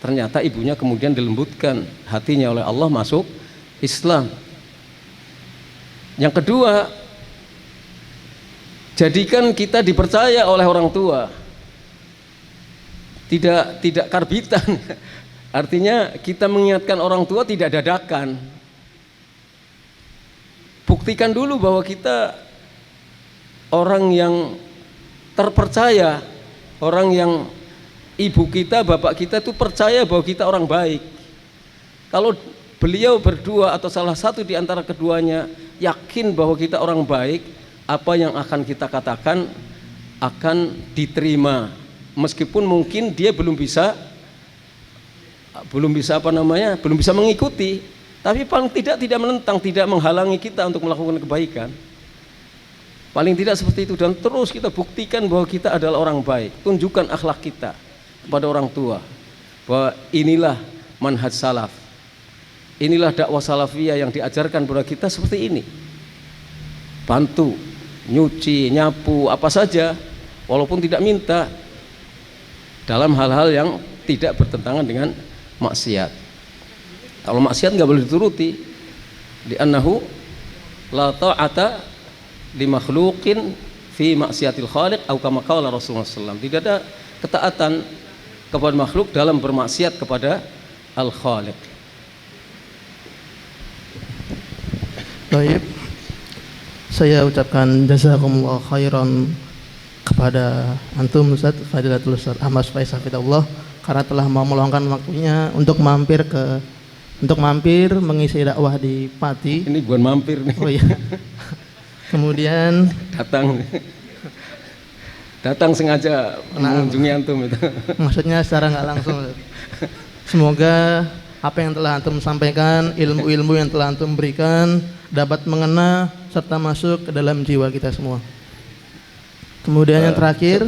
ternyata ibunya kemudian dilembutkan hatinya oleh Allah, masuk Islam. Yang kedua, jadikan kita dipercaya oleh orang tua, tidak karbitan. Artinya kita mengingatkan orang tua tidak dadakan. Buktikan dulu bahwa kita orang yang terpercaya, orang yang ibu kita, bapak kita itu percaya bahwa kita orang baik. Kalau beliau berdua atau salah satu di antara keduanya yakin bahwa kita orang baik, apa yang akan kita katakan akan diterima, meskipun mungkin dia belum bisa mengikuti, tapi paling tidak menentang, tidak menghalangi kita untuk melakukan kebaikan. Paling tidak seperti itu, dan terus kita buktikan bahwa kita adalah orang baik. Tunjukkan akhlak kita kepada orang tua bahwa inilah manhaj salaf, inilah dakwah salafiyah yang diajarkan kepada kita seperti ini. Bantu, nyuci, nyapu, apa saja, walaupun tidak minta, dalam hal-hal yang tidak bertentangan dengan maksiat. Kalau maksiat nggak boleh dituruti, li'annahu la ta'ata li makhluqin fi maksiatil khaliq atau kama qala Rasulullah SAW. Tidak ada ketaatan kepada makhluk dalam bermaksiat kepada al-khaliq. Baik, saya ucapkan jazakumullah khairan kepada antum Ustaz Fadilatul Ustaz Ahmad Faisal Hafidhahullah karena telah mau meluangkan waktunya untuk mampir mengisi dakwah di Pati. Ini bukan mampir nih. Oh iya. Kemudian datang sengaja mengunjungi antum itu. Maksudnya secara nggak langsung. Semoga apa yang telah antum sampaikan, ilmu-ilmu yang telah antum berikan dapat mengena serta masuk ke dalam jiwa kita semua. Kemudian yang terakhir,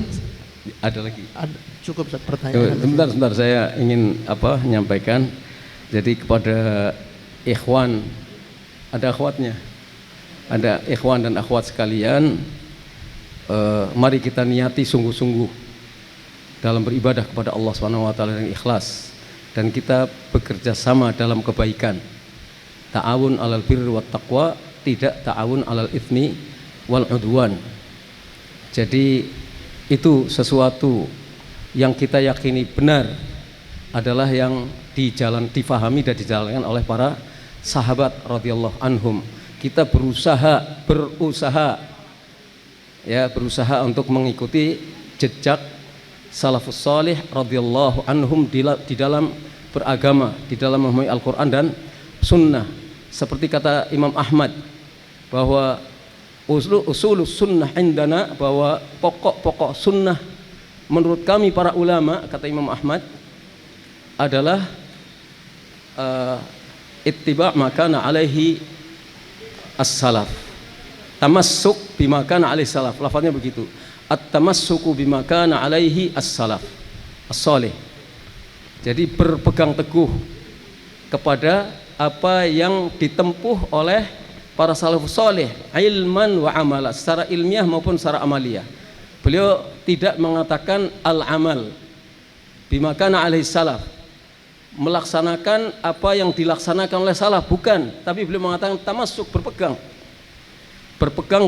ada lagi. Cukup pertanyaan. Sebentar, saya ingin menyampaikan. Jadi kepada ikhwan, ada akhwatnya, ada ikhwan dan akhwat sekalian, mari kita niati sungguh-sungguh dalam beribadah kepada Allah SWT yang ikhlas, dan kita bekerja sama dalam kebaikan. Ta'awun 'alal birri wat taqwa, tidak ta'awun 'alal itsmi wal 'udwan. Jadi itu sesuatu yang kita yakini benar adalah yang difahami dan dijalankan oleh para sahabat radhiyallahu anhum. Kita berusaha untuk mengikuti jejak salafus salih radhiyallahu anhum di dalam beragama, di dalam memahami Al-Quran dan Sunnah. Seperti kata Imam Ahmad bahwa usulus sunnah indana, bahwa pokok-pokok sunnah menurut kami para ulama, kata Imam Ahmad, adalah ittiba' makana alaihi as-salaf, tamassuk bima kana alaihi salaf. Lafaznya begitu, at-tamassuku bima kana alaihi as-salaf as-salih. Jadi berpegang teguh kepada apa yang ditempuh oleh para salafus salih, ilman wa amala, secara ilmiah maupun secara amaliyah. Beliau tidak mengatakan al-amal bima kana alaihi salaf, melaksanakan apa yang dilaksanakan oleh salaf, bukan, tapi beliau mengatakan tamassuk, berpegang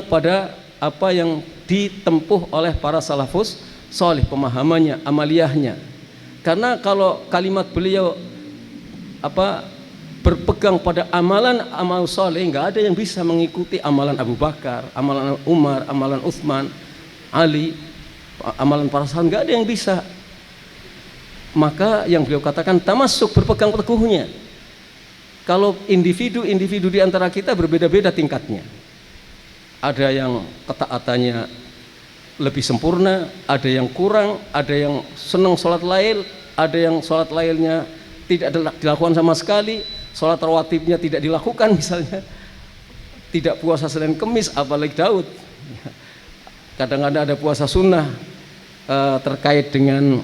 pada apa yang ditempuh oleh para salafus salih, pemahamannya, amaliyahnya. Karena kalau kalimat beliau berpegang pada amal saleh, nggak ada yang bisa mengikuti amalan Abu Bakar, amalan Umar, amalan Utsman, Ali, amalan para sahabat, nggak ada yang bisa. Maka yang beliau katakan tamassuk, berpegang teguhnya. Kalau individu di antara kita berbeda-beda tingkatnya. Ada yang ketaatannya lebih sempurna, ada yang kurang, ada yang senang sholat lail, ada yang sholat lailnya tidak dilakukan sama sekali, sholat rawatibnya tidak dilakukan misalnya, tidak puasa Senin Kemis apalagi Daud. Kadang-kadang ada puasa sunnah terkait dengan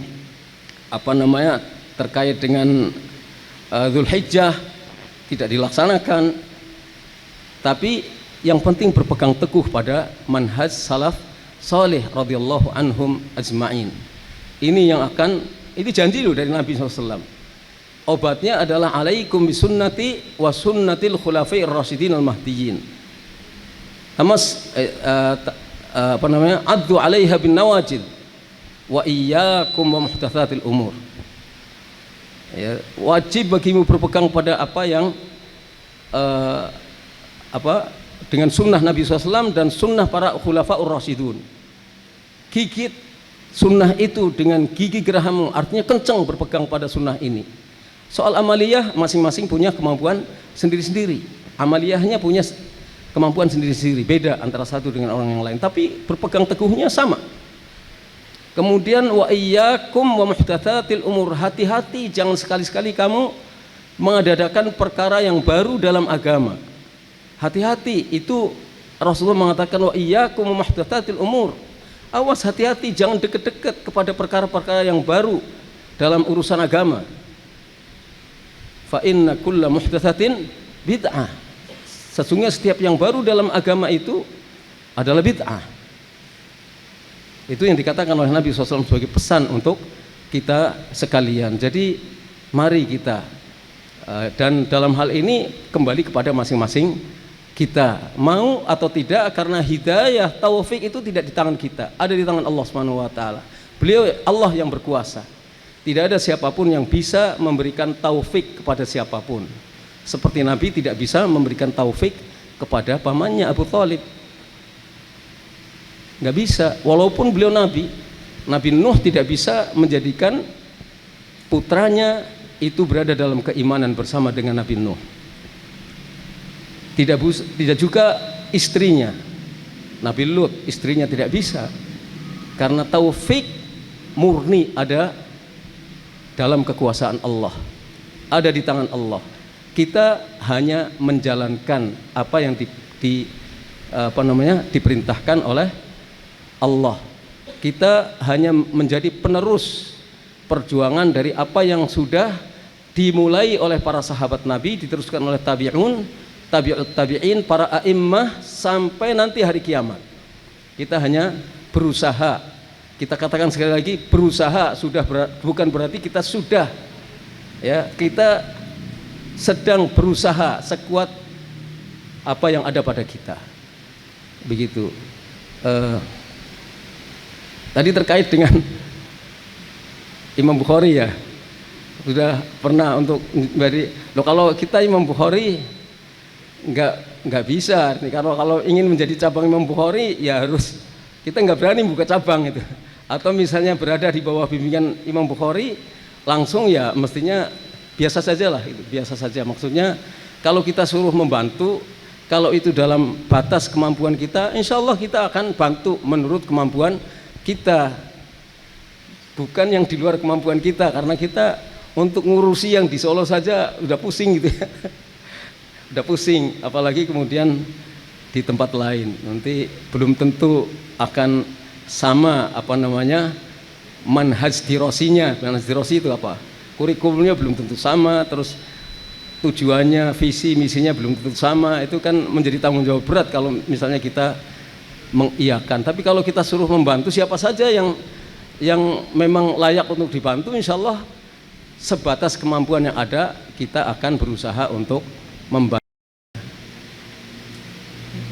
terkait dengan Dzulhijjah tidak dilaksanakan. Tapi yang penting berpegang teguh pada manhaj salaf salih radhiyallahu anhum ajma'in. Ini janji loh dari Nabi SAW. Obatnya adalah alaikum bisunnati wa sunnatil khulafai ar-rasyidin al-mahdiyyin. Addu 'alaiha bin nawajid wa iyyakum wa muhdatsatil umur. Ya, wajib bagimu berpegang pada apa yang dengan sunnah Nabi SAW dan sunnah para khulafaur rasyidun. Gigit sunnah itu dengan gigi gerahammu, artinya kencang berpegang pada sunnah ini. Soal amaliyah masing-masing punya kemampuan sendiri-sendiri. Amaliyahnya punya kemampuan sendiri-sendiri, beda antara satu dengan orang yang lain, tapi berpegang teguhnya sama. Kemudian wa iyyakum wa muhdatsatil umur, hati-hati jangan sekali-sekali kamu mengadakan perkara yang baru dalam agama. Hati-hati, itu Rasulullah mengatakan wa iyyakum wa muhdatsatil umur. Awas, hati-hati jangan dekat-dekat kepada perkara-perkara yang baru dalam urusan agama. Fa inna kulla muhdatsatin bid'ah. Sesungguhnya setiap yang baru dalam agama itu adalah bid'ah. Itu yang dikatakan oleh Nabi SAW sebagai pesan untuk kita sekalian. Jadi mari kita dan dalam hal ini kembali kepada masing-masing kita, mau atau tidak, karena hidayah taufik itu tidak di tangan kita, ada di tangan Allah SWT. Beliau Allah yang berkuasa. Tidak ada siapapun yang bisa memberikan taufik kepada siapapun. Seperti Nabi tidak bisa memberikan taufik kepada pamannya Abu Thalib. Nggak bisa, walaupun beliau Nabi Nuh tidak bisa menjadikan putranya itu berada dalam keimanan bersama dengan Nabi Nuh. Tidak juga istrinya Nabi Lut, istrinya tidak bisa, karena taufik murni ada dalam kekuasaan Allah, ada di tangan Allah. Kita hanya menjalankan apa yang diperintahkan oleh Allah. Kita hanya menjadi penerus perjuangan dari apa yang sudah dimulai oleh para sahabat Nabi, diteruskan oleh tabi'in, para a'immah sampai nanti hari kiamat. Kita hanya berusaha. Kita katakan sekali lagi, berusaha bukan berarti kita sudah, ya, kita sedang berusaha sekuat apa yang ada pada kita. Begitu. Tadi terkait dengan Imam Bukhari, ya, Sudah pernah untuk beri. Loh, kalau kita Imam Bukhari nggak bisa. Kalau ingin menjadi cabang Imam Bukhari ya harus kita nggak berani buka cabang itu. Atau misalnya berada di bawah bimbingan Imam Bukhari langsung ya mestinya biasa saja lah, itu biasa saja. Maksudnya kalau kita suruh membantu, kalau itu dalam batas kemampuan kita, insya Allah kita akan bantu menurut kemampuan kita, bukan yang di luar kemampuan kita, karena kita untuk ngurusi yang di Solo saja udah pusing gitu ya. Udah pusing, apalagi kemudian di tempat lain, nanti belum tentu akan sama manhaj dirosinya. Manhaj dirosi itu apa? Kurikulumnya belum tentu sama, terus tujuannya, visi misinya belum tentu sama. Itu kan menjadi tanggung jawab berat kalau misalnya kita mengiyakan. Tapi kalau kita suruh membantu siapa saja yang memang layak untuk dibantu, insya Allah sebatas kemampuan yang ada kita akan berusaha untuk membantu.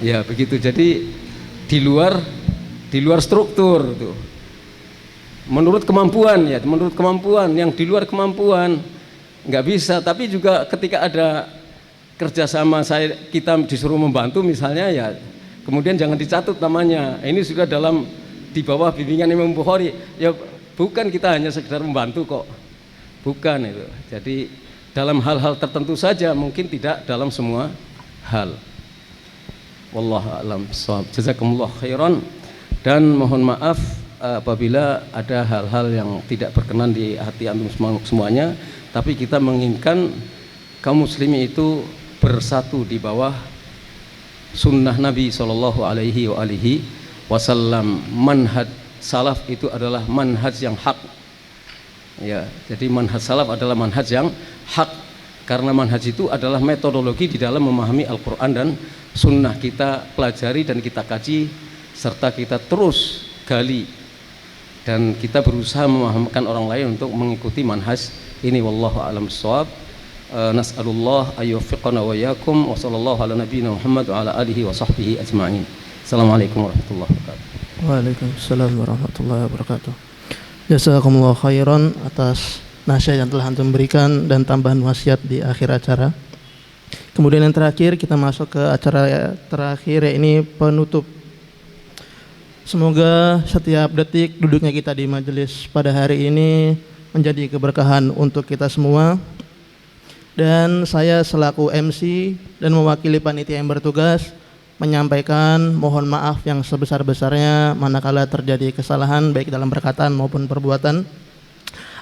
Ya begitu. Jadi di luar struktur tuh. Menurut kemampuan ya, menurut kemampuan. Yang di luar kemampuan nggak bisa. Tapi juga ketika ada kerjasama kita disuruh membantu misalnya ya, kemudian jangan dicatut namanya. Ini sudah di bawah bimbingan Imam Bukhari. Ya bukan kita hanya sekedar membantu kok. Bukan itu. Jadi dalam hal-hal tertentu saja, mungkin tidak dalam semua hal. Wallahu a'lam bishawab. Jazakumullah khairan, dan mohon maaf apabila ada hal-hal yang tidak berkenan di hati antum semuanya, tapi kita menginginkan kaum muslimin itu bersatu di bawah sunnah Nabi sallallahu alaihi wasallam. Manhaj salaf itu adalah manhaj yang hak. Ya, jadi manhaj salaf adalah manhaj yang hak, karena manhaj itu adalah metodologi di dalam memahami Al-Quran dan sunnah. Kita pelajari dan kita kaji, serta kita terus gali, dan kita berusaha memahamkan orang lain untuk mengikuti manhaj ini. Wallahu a'lam bishawab. Nas'alullah ayyuwaffiqana wa iyyakum, wa sallallahu ala nabiyyina Muhammad wa ala alihi wa sahbihi ajma'in. Assalamualaikum warahmatullahi wabarakatuh. Waalaikumsalam warahmatullahi wabarakatuh. Jazakumullah khairan atas nasihat yang telah antum berikan dan tambahan wasiat di akhir acara. Kemudian yang terakhir, kita masuk ke acara terakhir, ini penutup. Semoga setiap detik duduknya kita di majelis pada hari ini menjadi keberkahan untuk kita semua. Dan saya selaku MC dan mewakili panitia yang bertugas menyampaikan mohon maaf yang sebesar-besarnya manakala terjadi kesalahan baik dalam perkataan maupun perbuatan.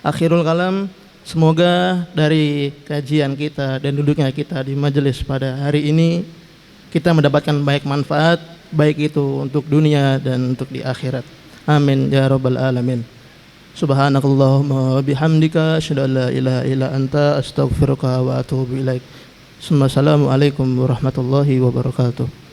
Akhirul kalam, semoga dari kajian kita dan duduknya kita di majelis pada hari ini kita mendapatkan baik manfaat, baik itu untuk dunia dan untuk di akhirat. Amin ya rabbal alamin. Subhanakallahumma bihamdika asyhadu an la ilaha illa anta astaghfiruka wa atubu ilaik. Assalamualaikum warahmatullahi wabarakatuh.